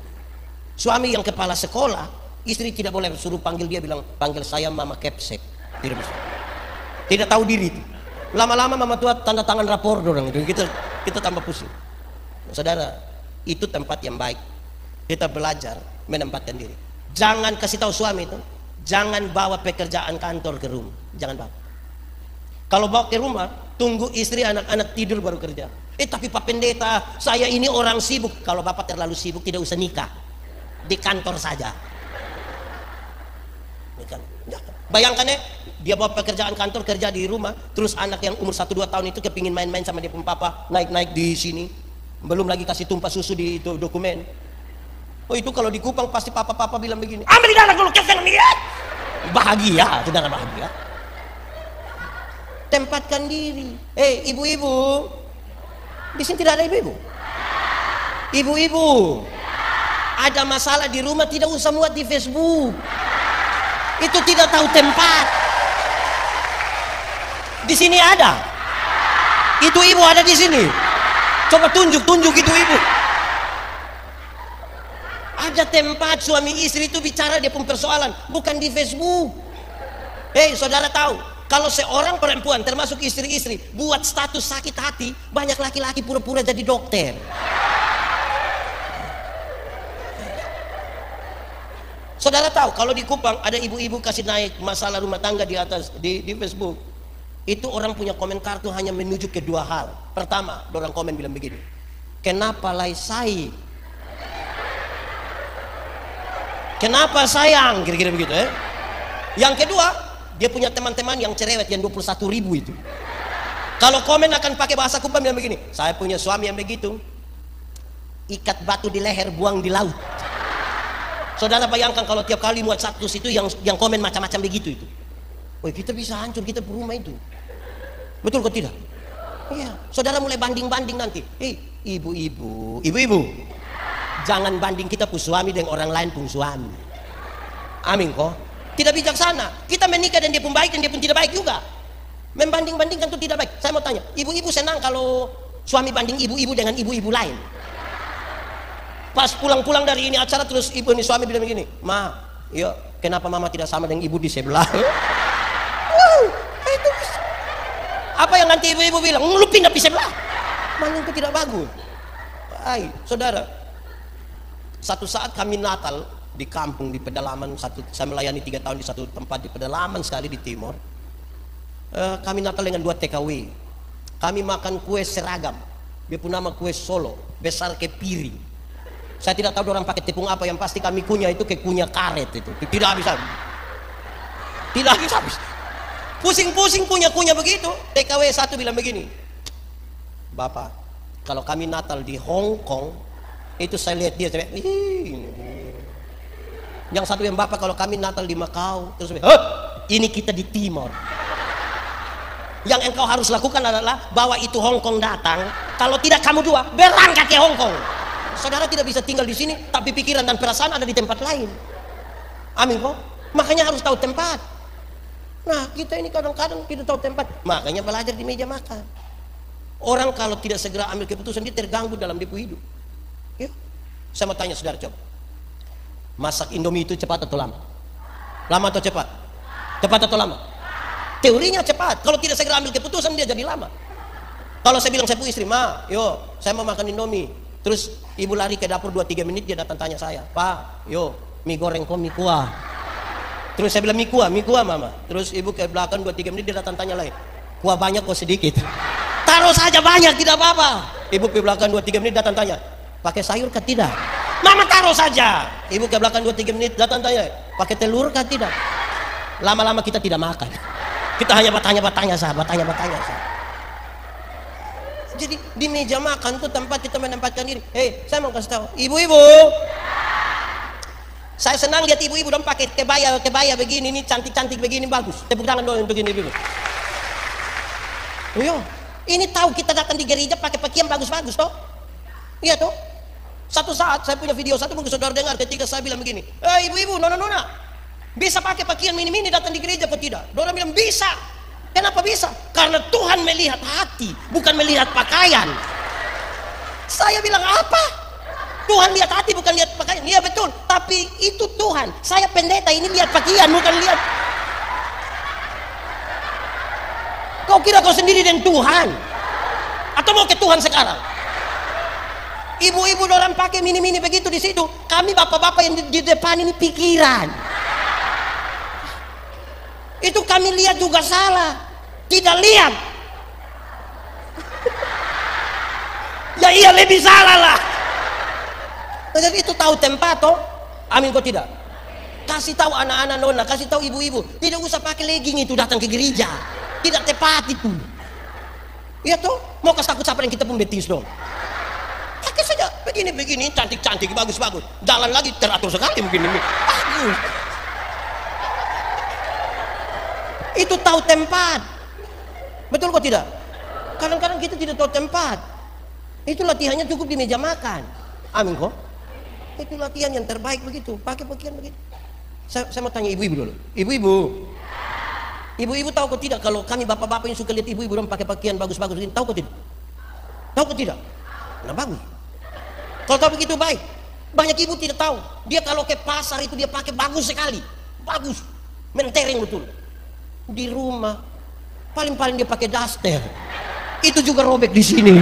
Suami yang kepala sekolah, istri tidak boleh suruh panggil dia, bilang panggil saya mama kepsek. Tidak bisa. Tidak tahu diri itu. Lama-lama mama tua tanda tangan rapor dong. Kita tambah pusing. Saudara, itu tempat yang baik. Kita belajar menempatkan diri. Jangan kasih tahu suami itu. Jangan bawa pekerjaan kantor ke rumah. Jangan bawa. Kalau bawa ke rumah, tunggu istri anak-anak tidur baru kerja. Tapi Pak Pendeta, saya ini orang sibuk. Kalau Bapak terlalu sibuk tidak usah nikah. Di kantor saja. Bayangkan dia bawa pekerjaan kantor kerja di rumah, terus anak yang umur 1-2 tahun itu kepingin main-main sama dia pun papa, naik-naik di sini. Belum lagi kasih tumpah susu di itu dokumen. Itu kalau di Kupang pasti papa-papa bilang begini, ambil di dalam dulu kesel lihat. Bahagia, saudara bahagia. Tempatkan diri. Ibu-ibu, di sini tidak ada ibu-ibu. Ibu-ibu, ada masalah di rumah tidak usah muat di Facebook. Itu tidak tahu tempat. Di sini ada. Itu ibu ada di sini. Coba tunjuk itu ibu. Ada tempat suami istri itu bicara dia pun persoalan, bukan di Facebook. Saudara tahu, kalau seorang perempuan termasuk istri-istri buat status sakit hati, banyak laki-laki pura-pura jadi dokter. Saudara tahu kalau di Kupang ada ibu-ibu kasih naik masalah rumah tangga di atas di Facebook. Itu orang punya komentar tuh hanya menuju ke 2 hal. Pertama, orang komen bilang begini, kenapa lai sai? Kenapa sayang? Kira-kira begitu Yang kedua, dia punya teman-teman yang cerewet yang 21.000 itu. Kalau komen akan pakai bahasa Kupang bilang begini, saya punya suami yang begitu, ikat batu di leher, buang di laut. Saudara bayangkan kalau tiap kali muat status itu yang komen macam-macam begitu itu. Kita bisa hancur, kita berumah itu. Betul kok tidak? Iya. Saudara mulai banding-banding nanti. Ibu-ibu, jangan banding kita pun suami dengan orang lain pun suami. Amin kok. Tidak bijaksana. Kita menikah dan dia pun baik dan dia pun tidak baik juga. Membanding-bandingkan itu tidak baik. Saya mau tanya, ibu-ibu senang kalau suami banding ibu-ibu dengan ibu-ibu lain? Pas pulang-pulang dari ini acara terus ibu ini suami bilang begini, Ma, kenapa mama tidak sama dengan ibu di sebelah? Itu apa yang nanti ibu-ibu bilang, lu pindah di sebelah, mana itu tidak bagus. Saudara, satu saat kami Natal di kampung di pedalaman, saya melayani 3 tahun di satu tempat di pedalaman sekali di timur. Kami Natal dengan 2 TKW. Kami makan kue seragam, dia pun nama kue Solo, besar ke piring. Saya tidak tahu orang pakai tepung apa, yang pasti kami kunyah itu kayak kunyah karet itu. Tidak habis-habis. Tidak habis-habis. Pusing-pusing kunyah-kunyah begitu. TKW 1 bilang begini, Bapak, kalau kami Natal di Hong Kong, itu saya lihat dia, Yang satu yang bapak kalau kami Natal di Macau, terus ini kita di Timor. Yang engkau harus lakukan adalah bawa itu Hong Kong datang. Kalau tidak kamu dua berangkat ke Hong Kong. Saudara tidak bisa tinggal di sini, tapi pikiran dan perasaan ada di tempat lain. Amin kok. Makanya harus tahu tempat. Nah kita ini kadang-kadang tidak tahu tempat. Makanya belajar di meja makan. Orang kalau tidak segera ambil keputusan dia terganggu dalam hidup. Ya. Saya mau tanya saudara coba. Masak Indomie itu cepat atau lama? Lama atau cepat? Cepat atau lama? Teorinya cepat. Kalau tidak segera ambil keputusan dia jadi lama. Kalau saya bilang saya punya istri, "Ma, yo, saya mau makan Indomie." Terus ibu lari ke dapur 2-3 menit dia datang tanya saya, "Pak, yo, mie goreng kok mie kuah?" Terus saya bilang mie kuah mama. Terus ibu ke belakang 2-3 menit dia datang tanya lagi, "Kuah banyak kok sedikit?" "Taruh saja banyak, tidak apa-apa." Ibu ke belakang 2-3 menit datang tanya, "Pakai sayur kah tidak?" "Mama taruh saja." Ibu ke belakang 2-3 menit datang tanya, "Pakai telur kah tidak?" Lama-lama kita tidak makan. Kita hanya bertanya saja. Jadi di meja makan tuh tempat kita menempatkan diri. Saya mau kasih tahu, ibu-ibu. Saya senang lihat ibu-ibu dong pakai kebaya begini, ini cantik-cantik begini, bagus. Tepuk tangan dong untuk ini ibu. Yo, ini tahu kita datang di gereja pakai pakaian bagus-bagus toh? Iya toh? Satu saat saya punya video satu mungkin saudara dengar ketika saya bilang begini, ibu-ibu, nona, bisa pakai pakaian mini-mini datang di gereja apa tidak? Orang bilang bisa. Kenapa bisa? Karena Tuhan melihat hati, bukan melihat pakaian. Saya bilang apa? Tuhan lihat hati, bukan lihat pakaian. Iya betul, tapi itu Tuhan. Saya pendeta ini lihat pakaian, bukan lihat. Kau kira kau sendiri dengan Tuhan? Atau mau ke Tuhan sekarang? Ibu-ibu orang pakai mini-mini begitu di situ. Kami bapak-bapak yang di depan ini pikiran. Itu kami lihat juga salah. Tidak lihat. Ya iya lebih salah lah. Jadi itu tahu tempat toh? Amin kok tidak? Kasih tahu anak-anak nona, kasih tahu ibu-ibu. Tidak usah pakai legging itu datang ke gereja. Tidak tepat itu. Iya toh? Mau kasih takut siapa yang kita pun betis dong. Pakai saja begini, cantik-cantik, bagus-bagus. Jalan lagi teratur sekali mungkin ini. Bagus. Itu tahu tempat. Betul kok tidak? Kadang-kadang kita tidak tahu tempat. Itu latihannya cukup di meja makan. Amin kok. Itu latihan yang terbaik begitu. Pakai pakaian begitu. Saya mau tanya ibu-ibu dulu. Ibu-ibu tahu kok tidak kalau kami bapak-bapak yang suka lihat ibu-ibu orang pakai pakaian bagus-bagus ini, tahu kok tidak? Tahu kok tidak? Nah bagus. Kalau tahu begitu baik. Banyak ibu tidak tahu. Dia kalau ke pasar itu dia pakai bagus sekali. Bagus. Mentereng betul. Di rumah paling-paling dia pakai daster. Itu juga robek di sini.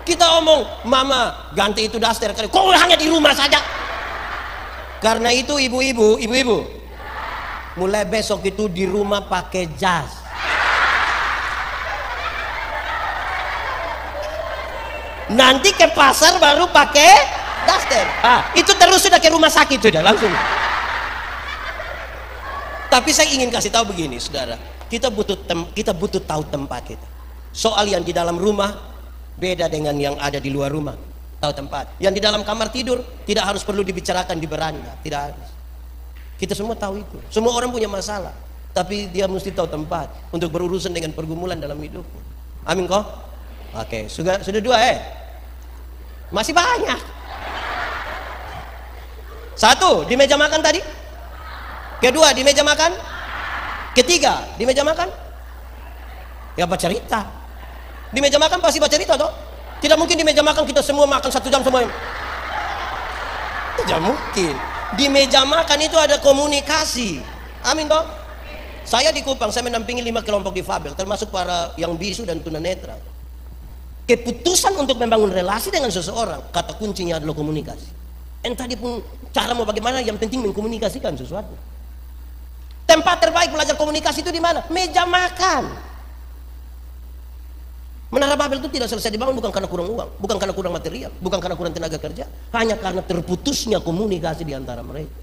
Kita omong, "Mama, ganti itu daster kali." Kok hanya di rumah saja? Karena itu ibu-ibu, mulai besok itu di rumah pakai jas. Nanti ke pasar baru pakai daster. Itu terus sudah ke rumah sakit sudah langsung. Tapi saya ingin kasih tahu begini, saudara. Kita butuh tahu tempat kita. Soal yang di dalam rumah beda dengan yang ada di luar rumah. Tahu tempat. Yang di dalam kamar tidur tidak harus perlu dibicarakan di beranda, tidak harus. Kita semua tahu itu. Semua orang punya masalah, tapi dia mesti tahu tempat untuk berurusan dengan pergumulan dalam hidupnya. Amin kok? Oke, sudah dua Masih banyak. Satu di meja makan tadi. Kedua di meja makan. Ketiga di meja makan. Ya baca cerita. Di meja makan pasti baca cerita toh. Tidak mungkin di meja makan kita semua makan 1 jam semua. Tidak mungkin. Di meja makan itu ada komunikasi. Amin toh. Saya di Kupang, saya menampingi 5 kelompok difabel, termasuk para yang bisu dan tunanetra. Keputusan untuk membangun relasi dengan seseorang, kata kuncinya adalah komunikasi. Entah dia pun cara mau bagaimana, yang penting mengkomunikasikan sesuatu. Tempat terbaik belajar komunikasi itu di mana? Meja makan. Menara Babel itu tidak selesai dibangun bukan karena kurang uang, bukan karena kurang material, bukan karena kurang tenaga kerja, hanya karena terputusnya komunikasi di antara mereka.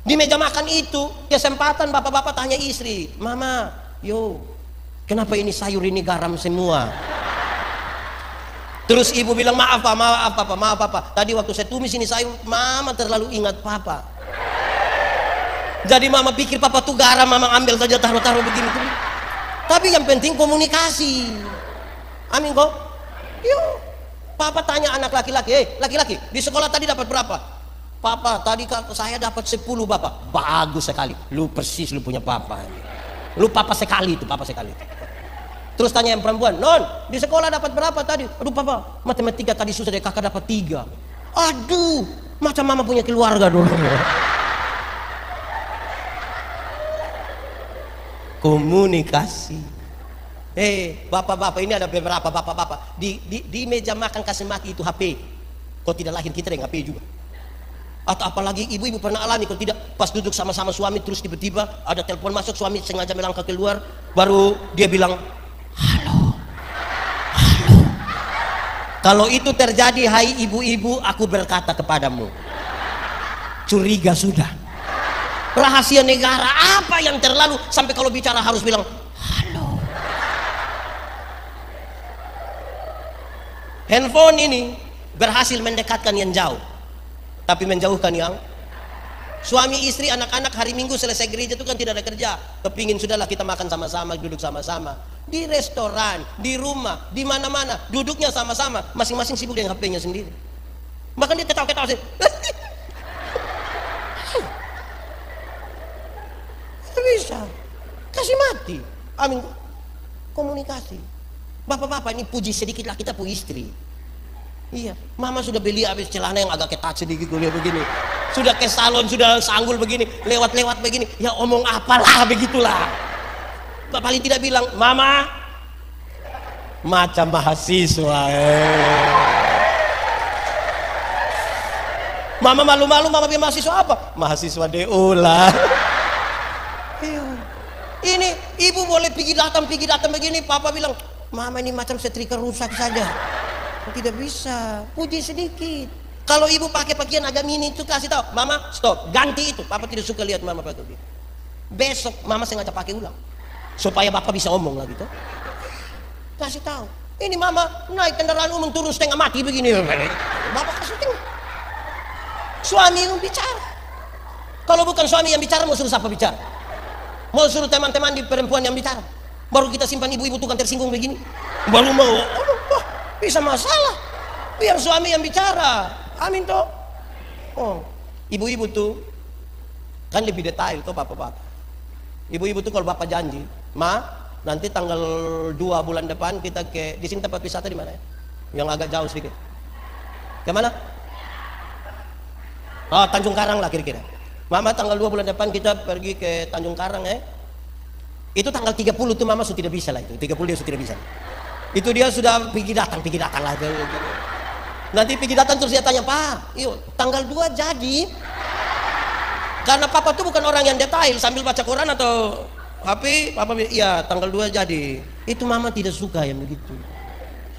Di meja makan itu kesempatan bapak-bapak tanya istri, "Mama, yo, kenapa ini sayur ini garam semua?" Terus ibu bilang, maaf pak, maaf papa, maaf papa. Tadi waktu saya tumis ini sayur, mama terlalu ingat papa. Jadi mama pikir papa tuh garam, mama ambil saja taruh-taruh begini tuh. Tapi yang penting komunikasi. Amin kok. Yuk. Papa tanya anak laki-laki, laki-laki, di sekolah tadi dapat berapa? Papa, tadi saya dapat 10 bapak. Bagus sekali. Lu persis lu punya papa. Lu papa sekali itu, papa sekali itu. Terus tanya yang perempuan, non, di sekolah dapat berapa tadi? Aduh papa, matematika tadi susah deh, kakak dapat 3. Aduh, macam mama punya keluarga dulu. Komunikasi. Bapak-bapak, ini ada beberapa bapak-bapak di meja makan kasih mati itu HP. Kok tidak lahir kita dengan HP juga. Atau apalagi ibu-ibu pernah alami, kalau tidak pas duduk sama-sama suami terus tiba-tiba ada telepon masuk, suami sengaja melangkah keluar, baru dia bilang halo, halo. Kalau itu terjadi, hai ibu-ibu, aku berkata kepadamu, curiga sudah. Rahasia negara apa yang terlalu sampai kalau bicara harus bilang halo. Handphone ini berhasil mendekatkan yang jauh, tapi menjauhkan yang suami istri, anak-anak hari Minggu selesai gereja itu kan tidak ada kerja, kepingin sudahlah kita makan sama-sama, duduk sama-sama di restoran, di rumah, di mana-mana, duduknya sama-sama, masing-masing sibuk dengan HP-nya sendiri. Bahkan dia ketawa-ketawa sih. Bisa kasih mati. Amin. Komunikasi. Bapak-bapak, ini puji sedikitlah kita pu istri. Iya, mama sudah beli habis celana yang agak ketat sedikit begini. Sudah ke salon, sudah sanggul begini, lewat-lewat begini. Ya omong apalah begitulah. Paling tidak bilang, mama macam mahasiswa. Mama malu-malu, mama bilang mahasiswa apa? Mahasiswa DO lah. Ini ibu boleh pergi datang begini, papa bilang, mama ini macam setrika rusak saja. Tidak bisa, puji sedikit. Kalau ibu pakai pakaian agak mini itu kasih tahu, mama stop, ganti itu. Papa tidak suka lihat mama pakai itu. Besok mama sengaja pakai ulang supaya bapak bisa omong lagi tuh. Kasih tahu, ini mama naik kendaraan umum turun setengah mati begini. Bapak kasih tahu. Suami yang bicara. Kalau bukan suami yang bicara, mau suruh siapa bicara? Mau suruh teman-teman di perempuan yang bicara? Baru kita simpan ibu-ibu tukang tersinggung begini. Baru mau, bisa masalah. Biar suami yang bicara. Amin toh. Oh, ibu-ibu tuh kan lebih detail tuh bapak-bapak. Ibu-ibu tuh kalau bapak janji, ma, nanti tanggal 2 bulan depan kita ke di sini tempat wisata di mana ya? Yang agak jauh sedikit. Ke mana? Oh, Tanjung Karang lah kira-kira. Mama tanggal 2 bulan depan kita pergi ke Tanjung Karang ya. Itu tanggal 30 tuh mama sudah tidak bisa lah itu. 30 dia sudah tidak bisa. Itu dia sudah pergi datang lah. Nanti pergi datang terus dia tanya, Pak, yuk tanggal 2 jadi. Karena papa tuh bukan orang yang detail sambil baca Quran atau HP, papa bilang, iya tanggal 2 jadi. Itu mama tidak suka yang begitu.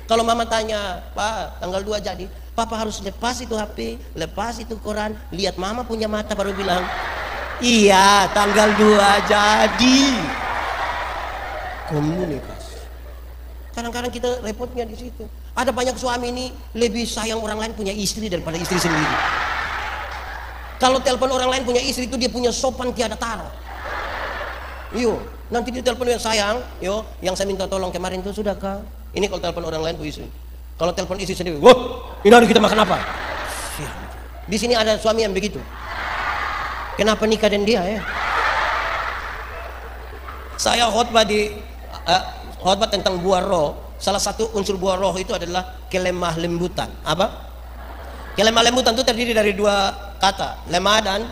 Kalau mama tanya, Pak, tanggal 2 jadi, papa harus lepas itu HP, lepas itu Quran, lihat mama punya mata baru bilang, iya tanggal 2 jadi. Komunikasi. Kadang-kadang kita repotnya di situ. Ada banyak suami ini lebih sayang orang lain punya istri daripada istri sendiri. Kalau telepon orang lain punya istri itu dia punya sopan tiada tara. Yo, nanti dia telepon yang sayang, yo, yang saya minta tolong kemarin itu sudah kah? Ini kalau telepon orang lain bu istri. Kalau telepon istri sendiri, wah, ini hari kita makan apa? Di sini ada suami yang begitu. Kenapa nikah dengan dia ya? Saya khotbah khotbah tentang buah roh. Salah satu unsur buah roh itu adalah kelemah lembutan. Apa? Kelemah lembutan itu terdiri dari 2 kata, lemah dan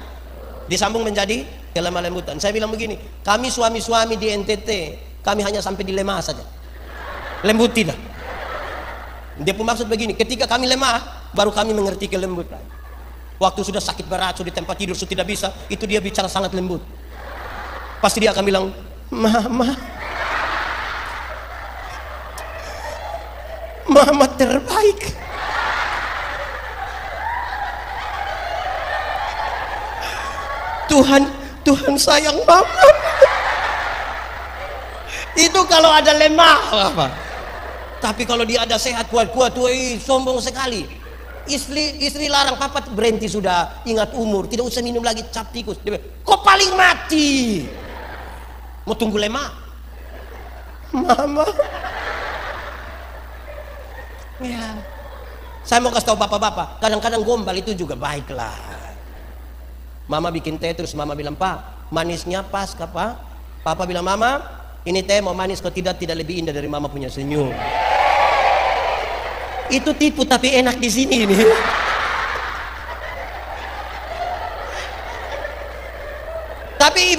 disambung menjadi kelemah lembutan. Saya bilang begini, kami suami-suami di NTT, kami hanya sampai di lemah saja. Lembut tidak. Dia pun maksud begini, ketika kami lemah, baru kami mengerti kelembutan. Waktu sudah sakit berat, sudah di tempat tidur, sudah tidak bisa, itu dia bicara sangat lembut. Pasti dia akan bilang, Mama terbaik. Tuhan sayang Mama. Itu kalau ada lemah apa? Tapi kalau dia ada sehat kuat-kuat, sombong sekali. Istri larang, papa berhenti sudah, ingat umur, tidak usah minum lagi cap tikus. Dia bilang, kok paling mati? Mau tunggu lemak? Mama. Ya. Saya mau kasih tahu bapak-bapak, kadang-kadang gombal itu juga baiklah. Mama bikin teh terus mama bilang, Pak, manisnya pas kah Pak? Papa bilang, Mama, ini teh mau manis kok tidak lebih indah dari mama punya senyum. Itu tipu tapi enak di sini ini. Tapi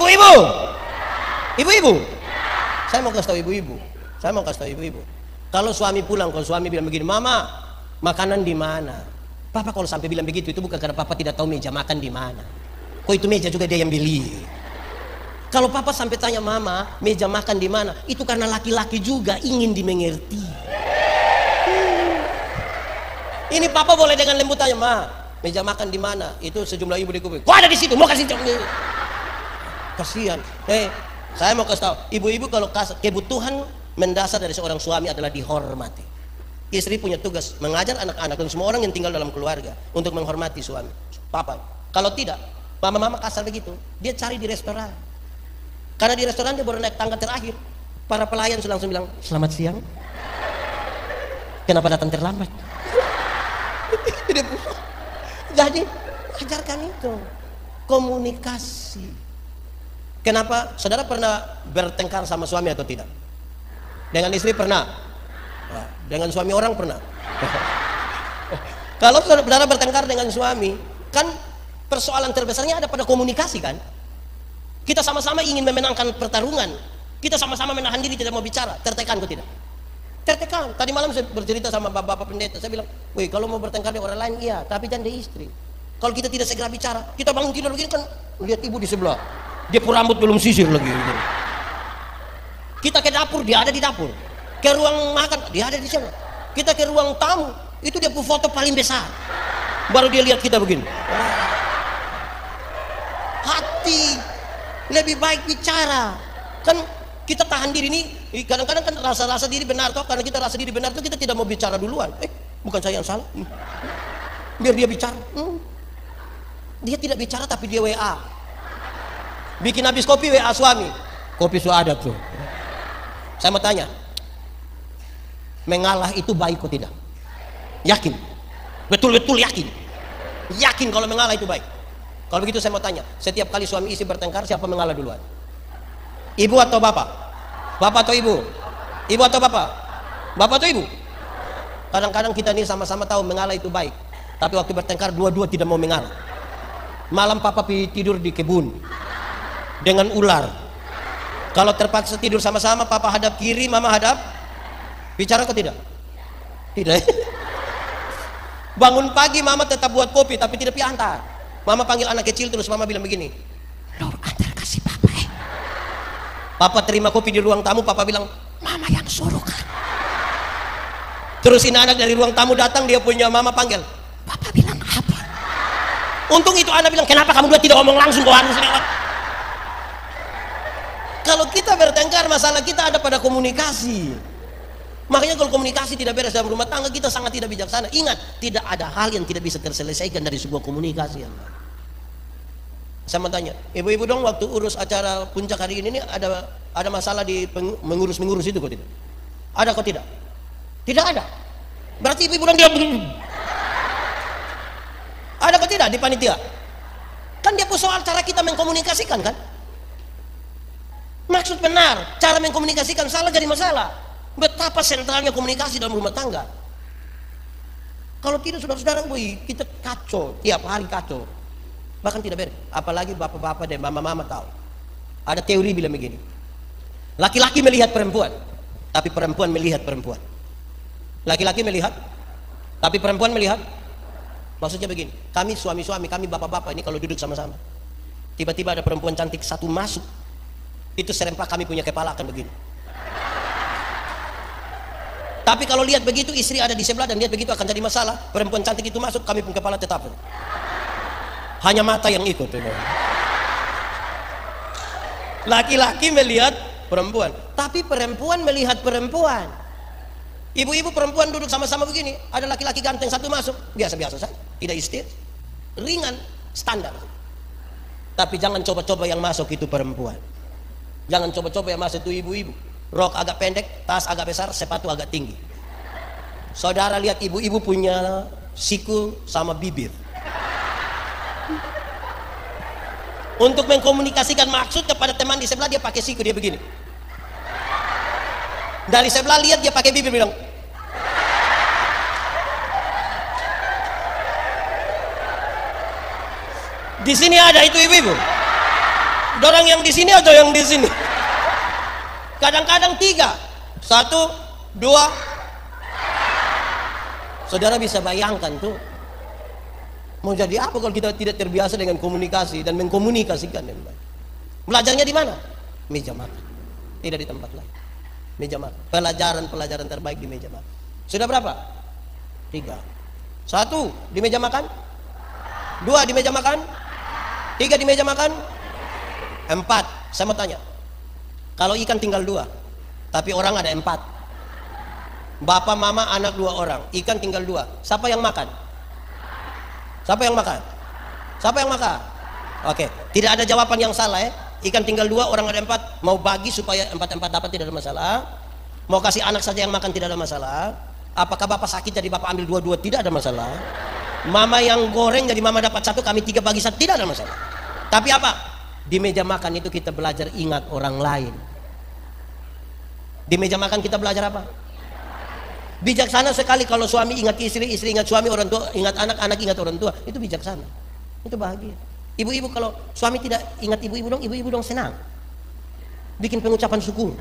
ibu-ibu, saya mau kasih tahu ibu-ibu. Kalau suami pulang, kalau suami bilang begini, Mama, makanan di mana? Papa kalau sampai bilang begitu itu bukan karena papa tidak tahu meja makan di mana. Kok itu meja juga dia yang beli. Kalau papa sampai tanya Mama, meja makan di mana? Itu karena laki-laki juga ingin dimengerti. Ini papa boleh dengan lembut tanya, Ma, meja makan di mana? Itu sejumlah ibu di kuping. Kok ada di situ? Mau kasih tahu. Kasihan. Saya mau kasih tahu, ibu-ibu kalau kebutuhan mendasar dari seorang suami adalah dihormati. Istri punya tugas mengajar anak-anak dan semua orang yang tinggal dalam keluarga untuk menghormati suami. Papa, kalau tidak, mama-mama kasar begitu, dia cari di restoran. Karena di restoran dia baru naik tangga terakhir. Para pelayan sudah langsung bilang, selamat siang. Kenapa datang terlambat? Jadi ajarkan itu komunikasi. Kenapa? Saudara pernah bertengkar sama suami atau tidak? Dengan istri pernah? Dengan suami orang pernah? Kalau saudara bertengkar dengan suami, kan persoalan terbesarnya ada pada komunikasi kan? Kita sama-sama ingin memenangkan pertarungan, kita sama-sama menahan diri tidak mau bicara, tertekan kok tidak? Tertekan. Tadi malam saya bercerita sama bapak pendeta, saya bilang, wih kalau mau bertengkar dengan orang lain iya, tapi jangan di istri. Kalau kita tidak segera bicara, kita bangun tidur begini kan, lihat ibu di sebelah, dia pun rambut belum sisir lagi. Kita ke dapur, dia ada di dapur. Ke ruang makan, dia ada di sana. Kita ke ruang tamu, itu dia pun foto paling besar. Baru dia lihat kita begini. Hati, lebih baik bicara. Kan kita tahan diri nih, kadang-kadang kan rasa diri benar toh, karena kita rasa diri benar tuh kita tidak mau bicara duluan. Bukan saya yang salah. Biar dia bicara. Dia tidak bicara tapi dia WA. Bikin habis kopi WA suami. Kopi sudah ada tuh. Saya mau tanya, mengalah itu baik atau tidak? Yakin? Betul-betul yakin? Yakin kalau mengalah itu baik? Kalau begitu saya mau tanya, setiap kali suami istri bertengkar siapa mengalah duluan? Ibu atau bapak? Bapak atau ibu? Ibu atau bapak? Bapak atau ibu? Kadang-kadang kita ini sama-sama tahu mengalah itu baik, tapi waktu bertengkar dua-dua tidak mau mengalah. Malam papa tidur di kebun dengan ular. Kalau terpaksa tidur sama-sama, papa hadap kiri, mama hadap, bicara kok tidak? Tidak. Bangun pagi mama tetap buat kopi tapi tidak piantar. Mama panggil anak kecil terus mama bilang begini, Lor antar kasih papa Papa terima kopi di ruang tamu, papa bilang, mama yang suruh kan. Terus ini anak dari ruang tamu datang, dia punya mama panggil, papa bilang apa? Untung itu anak bilang, kenapa kamu dua tidak ngomong langsung, kok harus lewat? Kalau kita bertengkar, masalah kita ada pada komunikasi. Makanya kalau komunikasi tidak beres dalam rumah tangga, kita sangat tidak bijaksana. Ingat, tidak ada hal yang tidak bisa terselesaikan dari sebuah komunikasi. Saya mau tanya, ibu-ibu dong waktu urus acara puncak hari ini ada masalah di mengurus itu kok tidak? Ada kok tidak? Tidak ada. Berarti ibu-ibu dong dia ada kok tidak di panitia? Kan dia pun soal cara kita mengkomunikasikan kan? Maksud benar, cara mengkomunikasikan salah jadi masalah. Betapa sentralnya komunikasi dalam rumah tangga. Kalau tidak saudara-saudara, kita kacau, tiap hari kacau. Bahkan tidak beres. Apalagi bapak-bapak dan mama-mama tahu. Ada teori bilang begini. Laki-laki melihat perempuan, tapi perempuan melihat perempuan. Laki-laki melihat, tapi perempuan melihat. Maksudnya begini, kami suami-suami, kami bapak-bapak ini kalau duduk sama-sama, tiba-tiba ada perempuan cantik satu masuk, itu serempak kami punya kepala akan begini. Tapi kalau lihat begitu, istri ada di sebelah dan lihat begitu akan jadi masalah. Perempuan cantik itu masuk, kami pun kepala tetap. Hanya mata yang ikut. Laki-laki melihat perempuan, tapi perempuan melihat perempuan. Ibu-ibu perempuan duduk sama-sama begini, ada laki-laki ganteng satu masuk, biasa-biasa saja, tidak istir, ringan, standar. Tapi jangan coba-coba yang masuk itu perempuan. Jangan coba-coba yang masuk itu ibu-ibu. Rok agak pendek, tas agak besar, sepatu agak tinggi. Saudara lihat ibu-ibu punya siku sama bibir. Untuk mengkomunikasikan maksud kepada teman di sebelah, dia pakai siku, dia begini. Dari sebelah lihat dia pakai bibir, bilang. Di sini ada itu ibu-ibu. Dorang yang di sini atau yang di sini? Kadang-kadang 3, 1, 2. Saudara bisa bayangkan tuh. Mau jadi apa kalau kita tidak terbiasa dengan komunikasi dan mengkomunikasikan dengan baik? Belajarnya di mana? Meja makan. Tidak di tempat lain. Meja makan. Pelajaran terbaik di meja makan. Sudah berapa? 3. 1 di meja makan. 2 di meja makan. 3 di meja makan. 4. Saya mau tanya. Kalau ikan tinggal 2, tapi orang ada 4. Bapak, mama, anak 2 orang. Ikan tinggal 2. Siapa yang makan? Siapa yang makan? Siapa yang makan? Oke, tidak ada jawaban yang salah ya. Ikan tinggal 2, orang ada 4. Mau bagi supaya 4-4 dapat, tidak ada masalah. Mau kasih anak saja yang makan, tidak ada masalah. Apakah bapak sakit jadi bapak ambil 2-2, tidak ada masalah. Mama yang goreng jadi mama dapat 1, kami 3 bagi 1, tidak ada masalah. Tapi apa? Di meja makan itu kita belajar ingat orang lain. Di meja makan kita belajar apa? Bijaksana sekali kalau suami ingat istri, istri ingat suami, orang tua ingat anak, anak ingat orang tua. Itu bijaksana. Itu bahagia. Ibu-ibu kalau suami tidak ingat ibu-ibu dong senang. Bikin pengucapan syukur.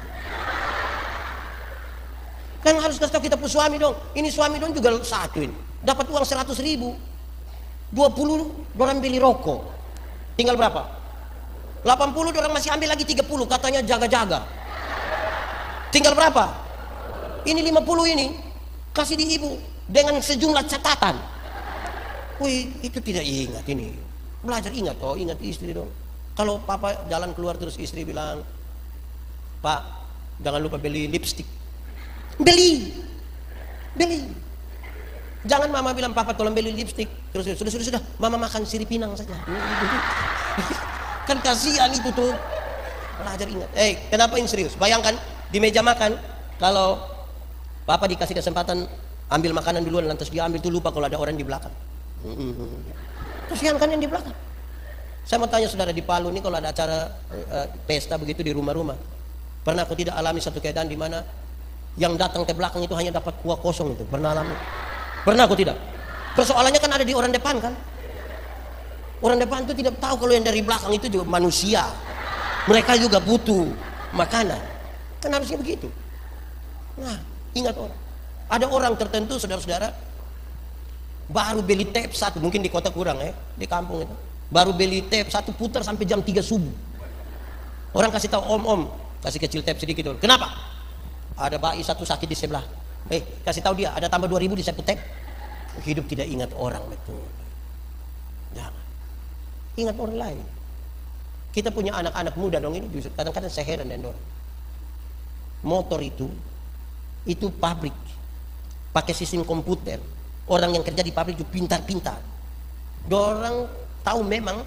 Kan harus kasih tahu kita pun suami dong. Ini suami dong juga satu ini. Dapat uang 100.000. 20 orang beli rokok. Tinggal berapa? 80 orang masih ambil lagi 30, katanya jaga-jaga. Tinggal berapa? Ini 50 ini kasih di ibu dengan sejumlah catatan. Wih, itu tidak ingat ini. Belajar ingat toh, ingat istri dong. Kalau papa jalan keluar terus istri bilang, "Pak, jangan lupa beli lipstik." Beli. Jangan mama bilang, "Papa tolong beli lipstik." Terus sudah, mama makan sirip pinang saja. Kan kasihan itu tuh. Belajar ingat. Kenapa ini serius? Bayangkan di meja makan, kalau papa dikasih kesempatan ambil makanan duluan, lantas dia ambil tuh lupa kalau ada orang di belakang. Kasihan kan yang di belakang. Saya mau tanya saudara, di Palu ini kalau ada acara pesta begitu di rumah-rumah, pernah aku tidak alami satu keadaan di mana yang datang ke belakang itu hanya dapat kuah kosong itu? Pernah alami? Pernah aku tidak? Persoalannya kan ada di orang depan kan? Orang depan itu tidak tahu kalau yang dari belakang itu juga manusia. Mereka juga butuh makanan. Kan harusnya begitu. Nah, ingat orang. Ada orang tertentu saudara-saudara baru beli tape 1, mungkin di kota kurang ya, di kampung itu. Baru beli tape 1 putar sampai jam 3 subuh. Orang kasih tahu, "Om, kasih kecil tape sedikit dulu." Kenapa? Ada bayi 1 sakit di sebelah. Kasih tahu dia, ada tambah 2.000 di 1 tape. Hidup tidak ingat orang betul. Jangan. Ingat orang lain. Kita punya anak-anak muda dong ini, kadang-kadang saya heran dan orang. Motor itu pabrik, pakai sistem komputer. Orang yang kerja di pabrik itu pintar-pintar. Dorang tahu memang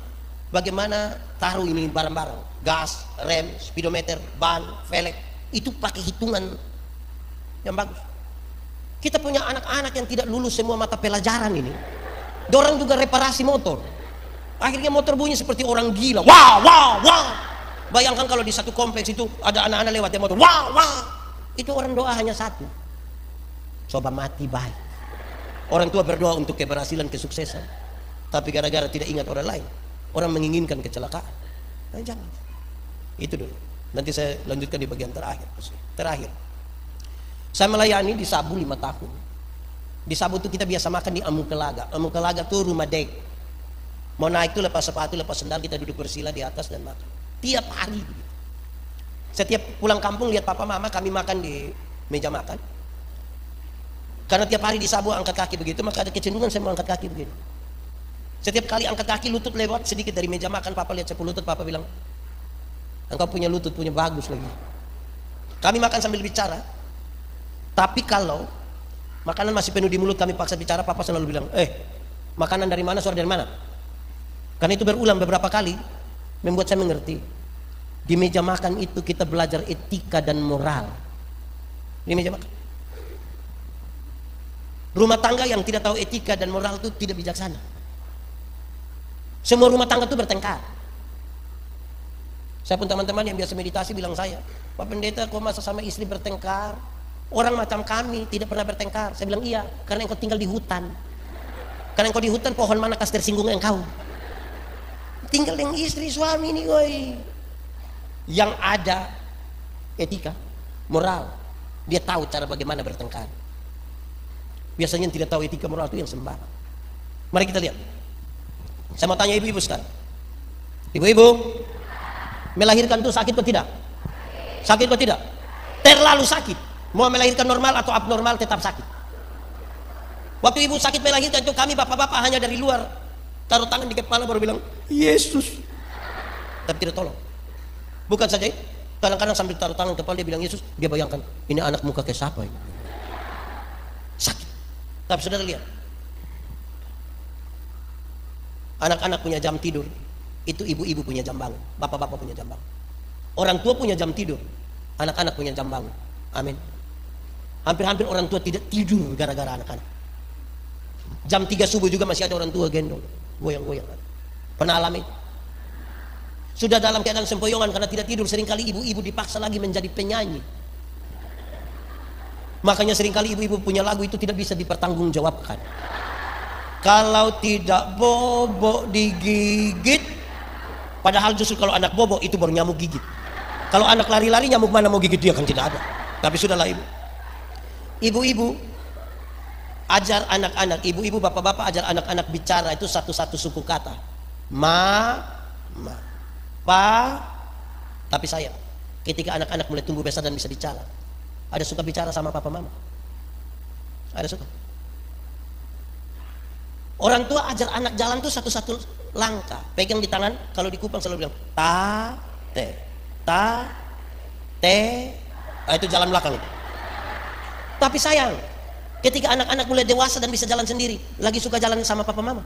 bagaimana taruh ini barang-barang, gas, rem, speedometer, ban, velg, itu pakai hitungan yang bagus. Kita punya anak-anak yang tidak lulus semua mata pelajaran ini. Dorang juga reparasi motor. Akhirnya motor bunyi seperti orang gila. Wah. Bayangkan kalau di satu kompleks itu ada anak-anak lewat yang motor. Wah. Itu orang doa hanya satu. Coba mati baik. Orang tua berdoa untuk keberhasilan, kesuksesan. Tapi gara-gara tidak ingat orang lain, orang menginginkan kecelakaan. Nah, jangan. Itu dulu. Nanti saya lanjutkan di bagian terakhir. Saya melayani di Sabu 5 tahun. Di Sabu itu kita biasa makan di Amukelaga. Amukelaga itu rumah dek. Mau naik tuh lepas sepatu, lepas sendal, kita duduk bersila di atas dan makan. Tiap hari. Setiap pulang kampung lihat papa mama kami makan di meja makan. Karena tiap hari di Sabu angkat kaki begitu, maka ada kecenderungan saya mau angkat kaki begitu. Setiap kali angkat kaki lutut lewat sedikit dari meja makan, papa lihat saya lutut, papa bilang, "Engkau punya lutut, punya bagus lagi." Kami makan sambil bicara. Tapi kalau Makanan masih penuh di mulut, kami paksa bicara, papa selalu bilang, makanan dari mana, suara dari mana? Karena itu berulang beberapa kali, membuat saya mengerti. Di meja makan itu kita belajar etika dan moral. Di meja makan. Rumah tangga yang tidak tahu etika dan moral itu tidak bijaksana. Semua rumah tangga itu bertengkar. Saya pun teman-teman yang biasa meditasi bilang saya, Pak Pendeta, kok masa sama istri bertengkar? Orang macam kami tidak pernah bertengkar. Saya bilang iya, karena engkau tinggal di hutan. Karena engkau di hutan, pohon mana kas tersinggung engkau? Tinggal dengan istri suami ini, woi. Yang ada etika, moral, dia tahu cara bagaimana bertengkar. Biasanya yang tidak tahu etika moral itu yang sembarang. Mari kita lihat. Saya mau tanya ibu-ibu sekarang. Ibu-ibu, melahirkan itu sakit atau tidak? Sakit atau tidak? Terlalu sakit. Mau melahirkan normal atau abnormal tetap sakit. Waktu ibu sakit melahirkan itu kami bapak-bapak hanya dari luar taruh tangan di kepala baru bilang Yesus, tapi tidak tolong. Bukan saja itu, kadang-kadang sambil taruh tangan kepala dia bilang Yesus, dia bayangkan ini anak muka kayak siapa ini? Sakit. Tapi saudara lihat, anak-anak punya jam tidur, itu ibu-ibu punya jam bangun, bapak-bapak punya jam bangun. Orang tua punya jam tidur, anak-anak punya jam bangun. Amin. Hampir-hampir orang tua tidak tidur gara-gara anak-anak. Jam 3 subuh juga masih ada orang tua gendong, goyang-goyang. Pernah alami? Sudah dalam keadaan sempoyongan karena tidak tidur, seringkali ibu-ibu dipaksa lagi menjadi penyanyi. Makanya seringkali ibu-ibu punya lagu itu tidak bisa dipertanggungjawabkan. Kalau tidak bobok digigit, padahal justru kalau anak bobok itu baru nyamuk gigit. Kalau anak lari-lari, nyamuk mana mau gigit dia kan tidak ada. Tapi sudahlah ibu. Ibu-ibu ajar anak-anak, ibu-ibu bapak-bapak ajar anak-anak bicara itu satu-satu suku kata. Ma, pa. Tapi sayang, ketika anak-anak mulai tumbuh besar dan bisa bicara, ada suka bicara sama papa mama. Ada suka. Orang tua ajar anak jalan tuh satu-satu langkah. Pegang di tangan, kalau di kupang selalu bilang ta, te. Itu jalan belakang. Tapi sayang, ketika anak-anak mulai dewasa dan bisa jalan sendiri, lagi suka jalan sama papa mama.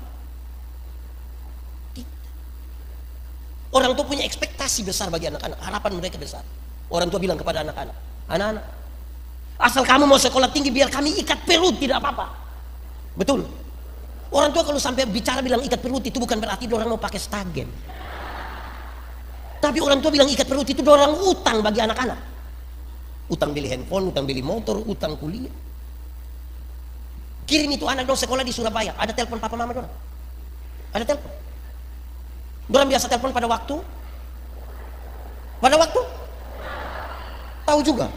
Orang tua punya ekspektasi besar bagi anak-anak, harapan mereka besar. Orang tua bilang kepada anak-anak, anak-anak, asal kamu mau sekolah tinggi biar kami ikat perut tidak apa-apa. Betul. Orang tua kalau sampai bicara bilang ikat perut itu bukan berarti orang mau pakai stagen. Tapi orang tua bilang ikat perut itu orang utang bagi anak-anak. Utang beli handphone, utang beli motor, utang kuliah. Kirim itu anak dong sekolah di Surabaya. Ada telepon papa mama dong? Ada telepon. Dorang biasa telepon pada waktu? Pada waktu? Tahu juga.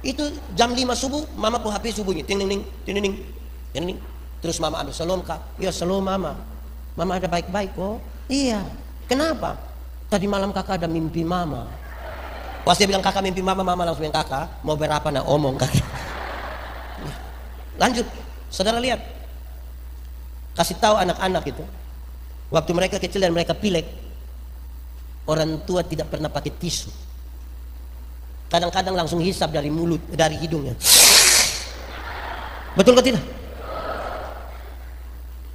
Itu jam 5 subuh, mama pun HP subuhnya. Ting ting ting ting ting. Terus mama ambil salam kak. Ya salam mama. Mama ada baik-baik kok. Iya. Kenapa? Tadi malam kakak ada mimpi mama. Pas dia bilang kakak mimpi mama, mama langsung bilang kakak mau berapa nak omong kakak. Lanjut, saudara lihat. Kasih tahu anak-anak itu. Waktu mereka kecil dan mereka pilek, orang tua tidak pernah pakai tisu. Kadang-kadang langsung hisap dari mulut, dari hidungnya. Betul atau tidak?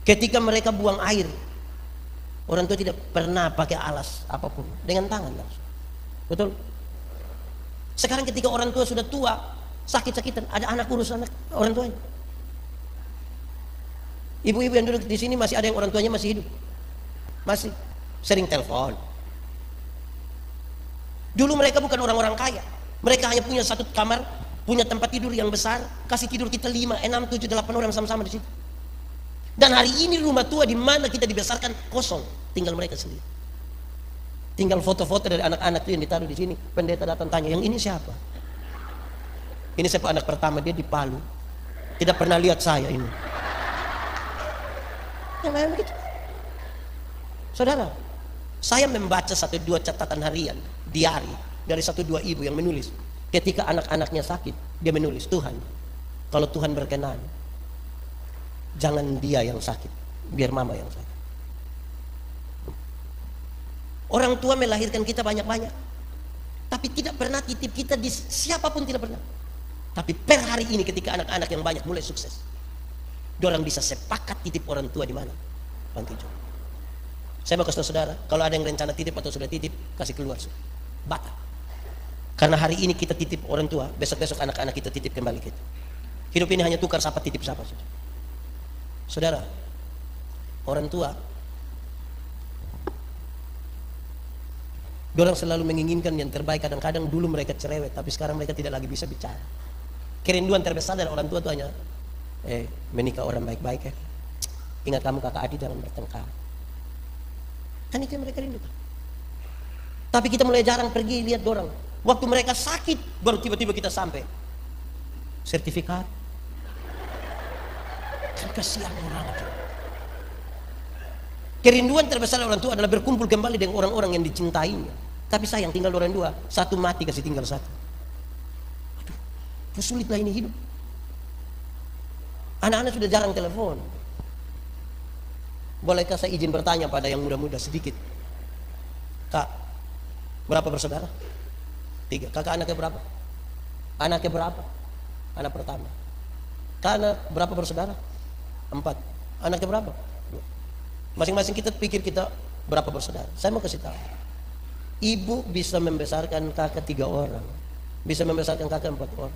Ketika mereka buang air, orang tua tidak pernah pakai alas apapun, dengan tangan langsung. Betul? Sekarang ketika orang tua sudah tua, sakit-sakitan, ada anak urus anak orang tuanya. Ibu-ibu yang duduk di sini masih ada yang orang tuanya masih hidup, masih sering telepon. Dulu mereka bukan orang-orang kaya, mereka hanya punya satu kamar, punya tempat tidur yang besar, kasih tidur kita 5, 6, 7, 8 orang sama-sama di situ. Dan hari ini rumah tua di mana kita dibesarkan kosong, tinggal mereka sendiri. Tinggal foto-foto dari anak-anak itu yang ditaruh di sini. Pendeta datang tanya, yang ini siapa? Ini siapa anak pertama, dia di Palu. Tidak pernah lihat saya ini. Yang lain begitu. Saudara, saya membaca 1-2 catatan harian, diari dari 1-2 ibu yang menulis. Ketika anak-anaknya sakit, dia menulis, Tuhan, kalau Tuhan berkenan, jangan dia yang sakit, biar mama yang sakit. Orang tua melahirkan kita banyak-banyak, tapi tidak pernah titip kita di siapapun, tidak pernah. Tapi per hari ini ketika anak-anak yang banyak mulai sukses, dorang bisa sepakat titip orang tua di mana? Panti jompo. Saya mau kasih tahu saudara, kalau ada yang rencana titip atau sudah titip, kasih keluar, batal. Karena hari ini kita titip orang tua, besok-besok anak-anak kita titip kembali kita. Hidup ini hanya tukar siapa titip siapa. Saudara, orang tua, dorang selalu menginginkan yang terbaik. Kadang-kadang dulu mereka cerewet, tapi sekarang mereka tidak lagi bisa bicara. Kerinduan terbesar dari orang tua itu hanya menikah orang baik-baik ya. Ingat kamu kakak adik jangan bertengkar. Kan itu yang mereka rindukan. Tapi kita mulai jarang pergi lihat dorang. Waktu mereka sakit baru tiba-tiba kita sampai. Sertifikat. Kan kasihan orang itu. Kerinduan terbesar orang tua adalah berkumpul kembali dengan orang-orang yang dicintainya. Tapi sayang tinggal orang dua, satu mati kasih tinggal satu. Sulitlah ini hidup. Anak-anak sudah jarang telepon. Bolehkah saya izin bertanya pada yang muda-muda sedikit? Kak, berapa bersaudara? 3. Kakak anaknya berapa? Anaknya berapa? Anak pertama. Kak anak berapa bersaudara? 4. Anaknya berapa? 2. Masing-masing kita pikir kita berapa bersaudara. Saya mau kasih tahu. Ibu bisa membesarkan kakak 3 orang. Bisa membesarkan kakak 4 orang.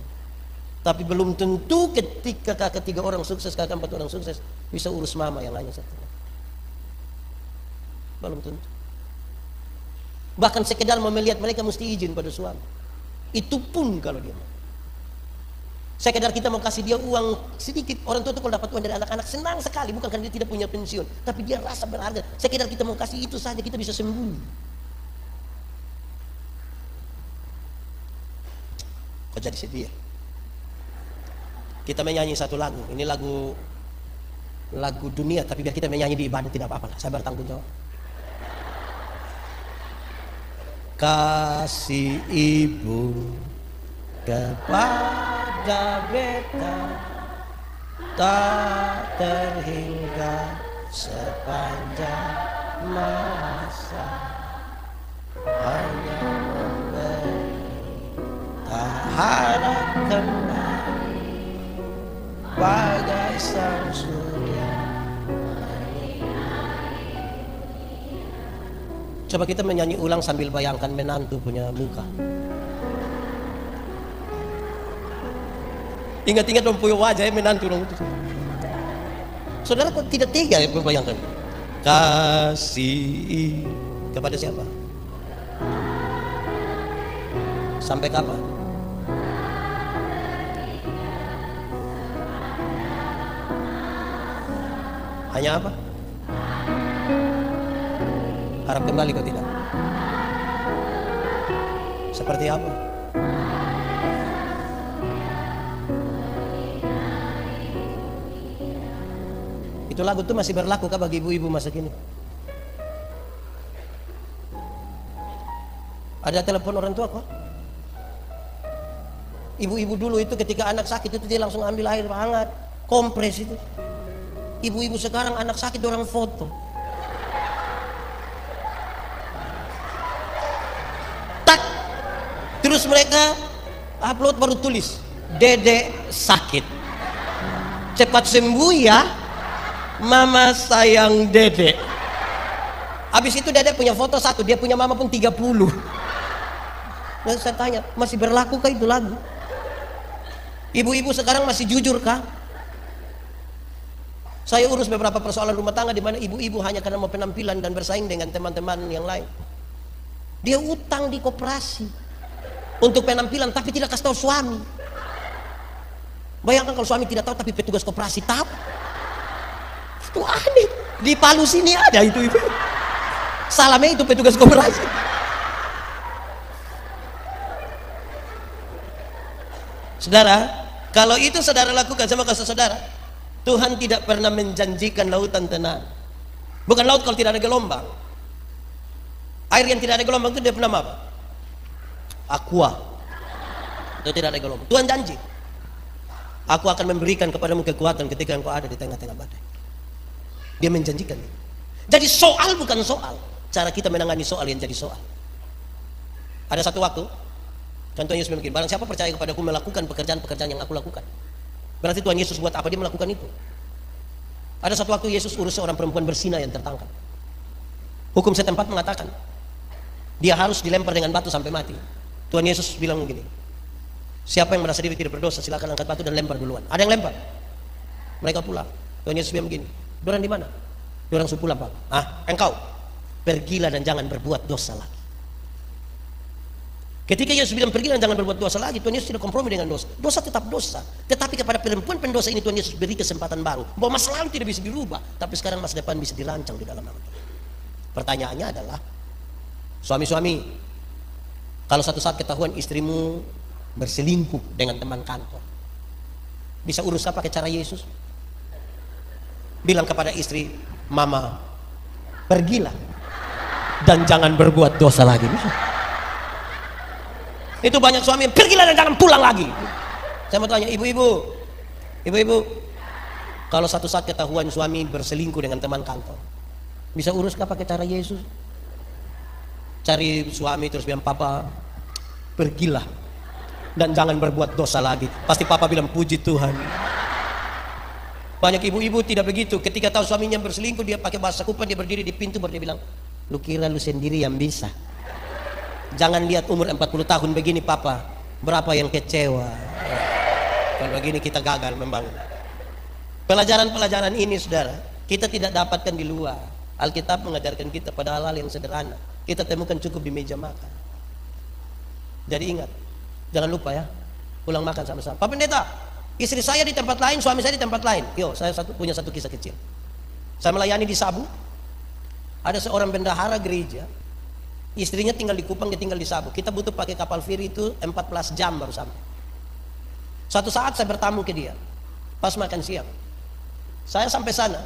Tapi belum tentu ketika kakak 3 orang sukses, kakak 4 orang sukses, bisa urus mama yang hanya 1. Belum tentu. Bahkan sekedar mau melihat mereka mesti izin pada suami. Itu pun kalau dia mau. Sekedar kita mau kasih dia uang sedikit. Orang tua itu kalau dapat uang dari anak-anak senang sekali. Bukan karena dia tidak punya pensiun, tapi dia rasa berharga. Sekedar kita mau kasih itu saja kita bisa sembunyi. Kok jadi sedih ya? Kita menyanyi satu lagu. Ini lagu dunia, tapi biar kita menyanyi di ibadah tidak apa-apa lah. Saya bertanggung jawab. Kasih ibu kepada beta tak terhingga sepanjang masa, hanya memberi tak harap kembali bagai sang surya. Coba kita menyanyi ulang sambil bayangkan menantu punya muka. Ingat-ingat dong punya wajahnya menantu dong. Saudara kok tidak tega ya membayangkan? Kasih kepada siapa? Sampai kapan? Hanya apa? Harap kembali kau tidak? Seperti apa? Itu lagu itu masih berlaku kah bagi ibu-ibu masa kini? Ada telepon orang tua kok? Ibu-ibu dulu itu ketika anak sakit itu dia langsung ambil air hangat, kompres itu. Ibu-ibu sekarang anak sakit orang foto. Tak. Terus mereka upload baru tulis, Dede sakit. Cepat sembuh ya. Mama sayang Dede. Habis itu Dede punya foto 1, dia punya mama pun 30. Nah, saya tanya, masih berlaku kah itu lagu? Ibu-ibu sekarang masih jujur kah? Saya urus beberapa persoalan rumah tangga di mana ibu-ibu hanya karena mau penampilan dan bersaing dengan teman-teman yang lain. Dia utang di koperasi untuk penampilan tapi tidak kasih tahu suami. Bayangkan kalau suami tidak tahu tapi petugas koperasi tahu. Itu aneh. Di Palu sini ada itu. Salamnya itu petugas koperasi. Saudara, kalau itu saudara lakukan sama kasih saudara, Tuhan tidak pernah menjanjikan lautan tenang. Bukan laut kalau tidak ada gelombang. Air yang tidak ada gelombang itu dia pernah apa? Aqua. Itu tidak ada gelombang. Tuhan janji, aku akan memberikan kepadamu kekuatan ketika engkau ada di tengah-tengah badai. Dia menjanjikan. Jadi soal bukan soal, cara kita menangani soal yang jadi soal. Ada satu waktu Contohnya Yesus bilang begini, barang siapa percaya kepadaku melakukan pekerjaan-pekerjaan yang aku lakukan. Berarti Tuhan Yesus buat apa? Dia melakukan itu. Ada satu waktu Yesus urus seorang perempuan berzina yang tertangkap. Hukum setempat mengatakan dia harus dilempar dengan batu sampai mati. Tuhan Yesus bilang begini, siapa yang merasa diri tidak berdosa silakan angkat batu dan lempar duluan. Ada yang lempar, mereka pulang. Tuhan Yesus bilang begini, dorang di mana? Dorang sudah pulang, Pak. Engkau pergilah dan jangan berbuat dosa lagi. Ketika Yesus bilang pergi dan jangan berbuat dosa lagi, Tuhan Yesus tidak kompromi dengan dosa. Dosa tetap dosa. Tetapi kepada perempuan pendosa ini Tuhan Yesus beri kesempatan baru. Bahwa masa lalu tidak bisa dirubah, tapi sekarang masa depan bisa dirancang di dalam nama Tuhan. Pertanyaannya adalah, suami-suami, kalau satu saat ketahuan istrimu berselingkuh dengan teman kantor, bisa urus apa pakai cara Yesus? Bilang kepada istri, mama, pergilah dan jangan berbuat dosa lagi. Itu banyak suami, pergilah dan jangan pulang lagi. Saya mau tanya, ibu-ibu, kalau satu saat ketahuan suami berselingkuh dengan teman kantor, bisa urus gak pakai cara Yesus? Cari suami terus bilang, papa, pergilah dan jangan berbuat dosa lagi. Pasti papa bilang, puji Tuhan. Banyak ibu-ibu tidak begitu. Ketika tahu suaminya berselingkuh, dia pakai bahasa Kupan, dia berdiri di pintu baru dia bilang, lu kira lu sendiri yang bisa? Jangan lihat umur 40 tahun begini papa, berapa yang kecewa. Kalau begini kita gagal membangun. Pelajaran-pelajaran ini saudara, kita tidak dapatkan di luar. Alkitab mengajarkan kita pada hal-hal yang sederhana. Kita temukan cukup di meja makan. Jadi ingat, jangan lupa ya, pulang makan sama-sama. Pak Pendeta, istri saya di tempat lain, suami saya di tempat lain. Yo, saya punya satu kisah kecil. Saya melayani di Sabu. Ada seorang bendahara gereja, istrinya tinggal di Kupang, dia tinggal di Sabu. Kita butuh pakai kapal feri itu 14 jam baru sampai. Suatu saat saya bertamu ke dia, pas makan siang. Saya sampai sana,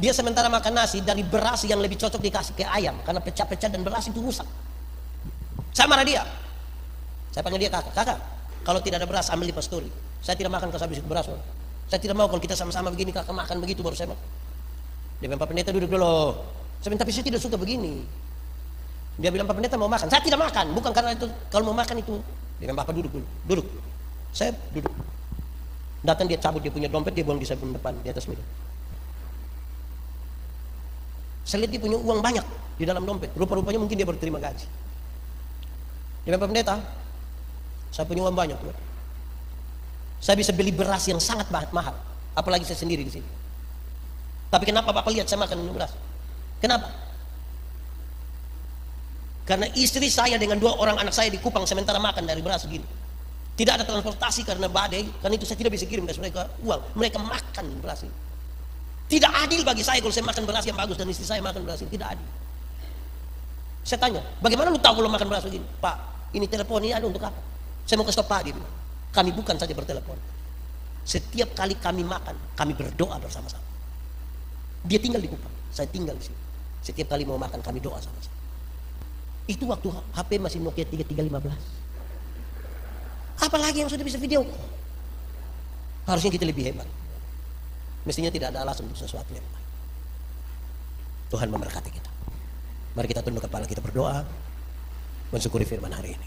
dia sementara makan nasi dari beras yang lebih cocok dikasih ke ayam, karena pecah-pecah dan beras itu rusak. Saya marah dia. Saya panggil dia, kakak, kalau tidak ada beras ambil di pastori. Saya tidak makan kalau habis itu beras. Saya tidak mau kalau kita sama-sama begini, kakak makan begitu baru saya makan. Dia bilang, Pak Pendeta duduk dulu. Saya bilang, tapi saya tidak suka begini. Dia bilang, Pak Pendeta mau makan. Saya tidak makan, bukan karena itu. Kalau mau makan itu, dia bilang, Bapak duduk dulu. Duduk. Saya duduk. Datang dia cabut dia punya dompet, dia buang di samping depan di atas meja. Saya lihat dia punya uang banyak di dalam dompet. Rupa-rupanya mungkin dia baru terima gaji. Dia bilang, Pak Pendeta, saya punya uang banyak. Tuh. Saya bisa beli beras yang sangat mahal. Apalagi saya sendiri di sini. Tapi kenapa Bapak lihat saya makan beras? Kenapa? Karena istri saya dengan 2 orang anak saya di Kupang sementara makan dari beras segini. Tidak ada transportasi karena badai, karena itu saya tidak bisa kirim kasih mereka uang. Mereka makan beras ini. Tidak adil bagi saya kalau saya makan beras yang bagus dan istri saya makan beras ini. Tidak adil. Saya tanya, bagaimana lu tahu kalau makan beras begini? Pak, ini telepon ini ada untuk apa? Saya mau kasih tahu Pak, dia bilang. Kami bukan saja bertelepon. Setiap kali kami makan, kami berdoa bersama-sama. Dia tinggal di Kupang, saya tinggal di sini. Setiap kali mau makan, kami doa sama-sama. Itu waktu HP masih Nokia 3315. Apalagi yang sudah bisa video. Harusnya kita lebih hebat. Mestinya tidak ada alasan untuk sesuatu yang lain. Tuhan memberkati kita. Mari kita tunduk kepala kita berdoa, mensyukuri firman hari ini.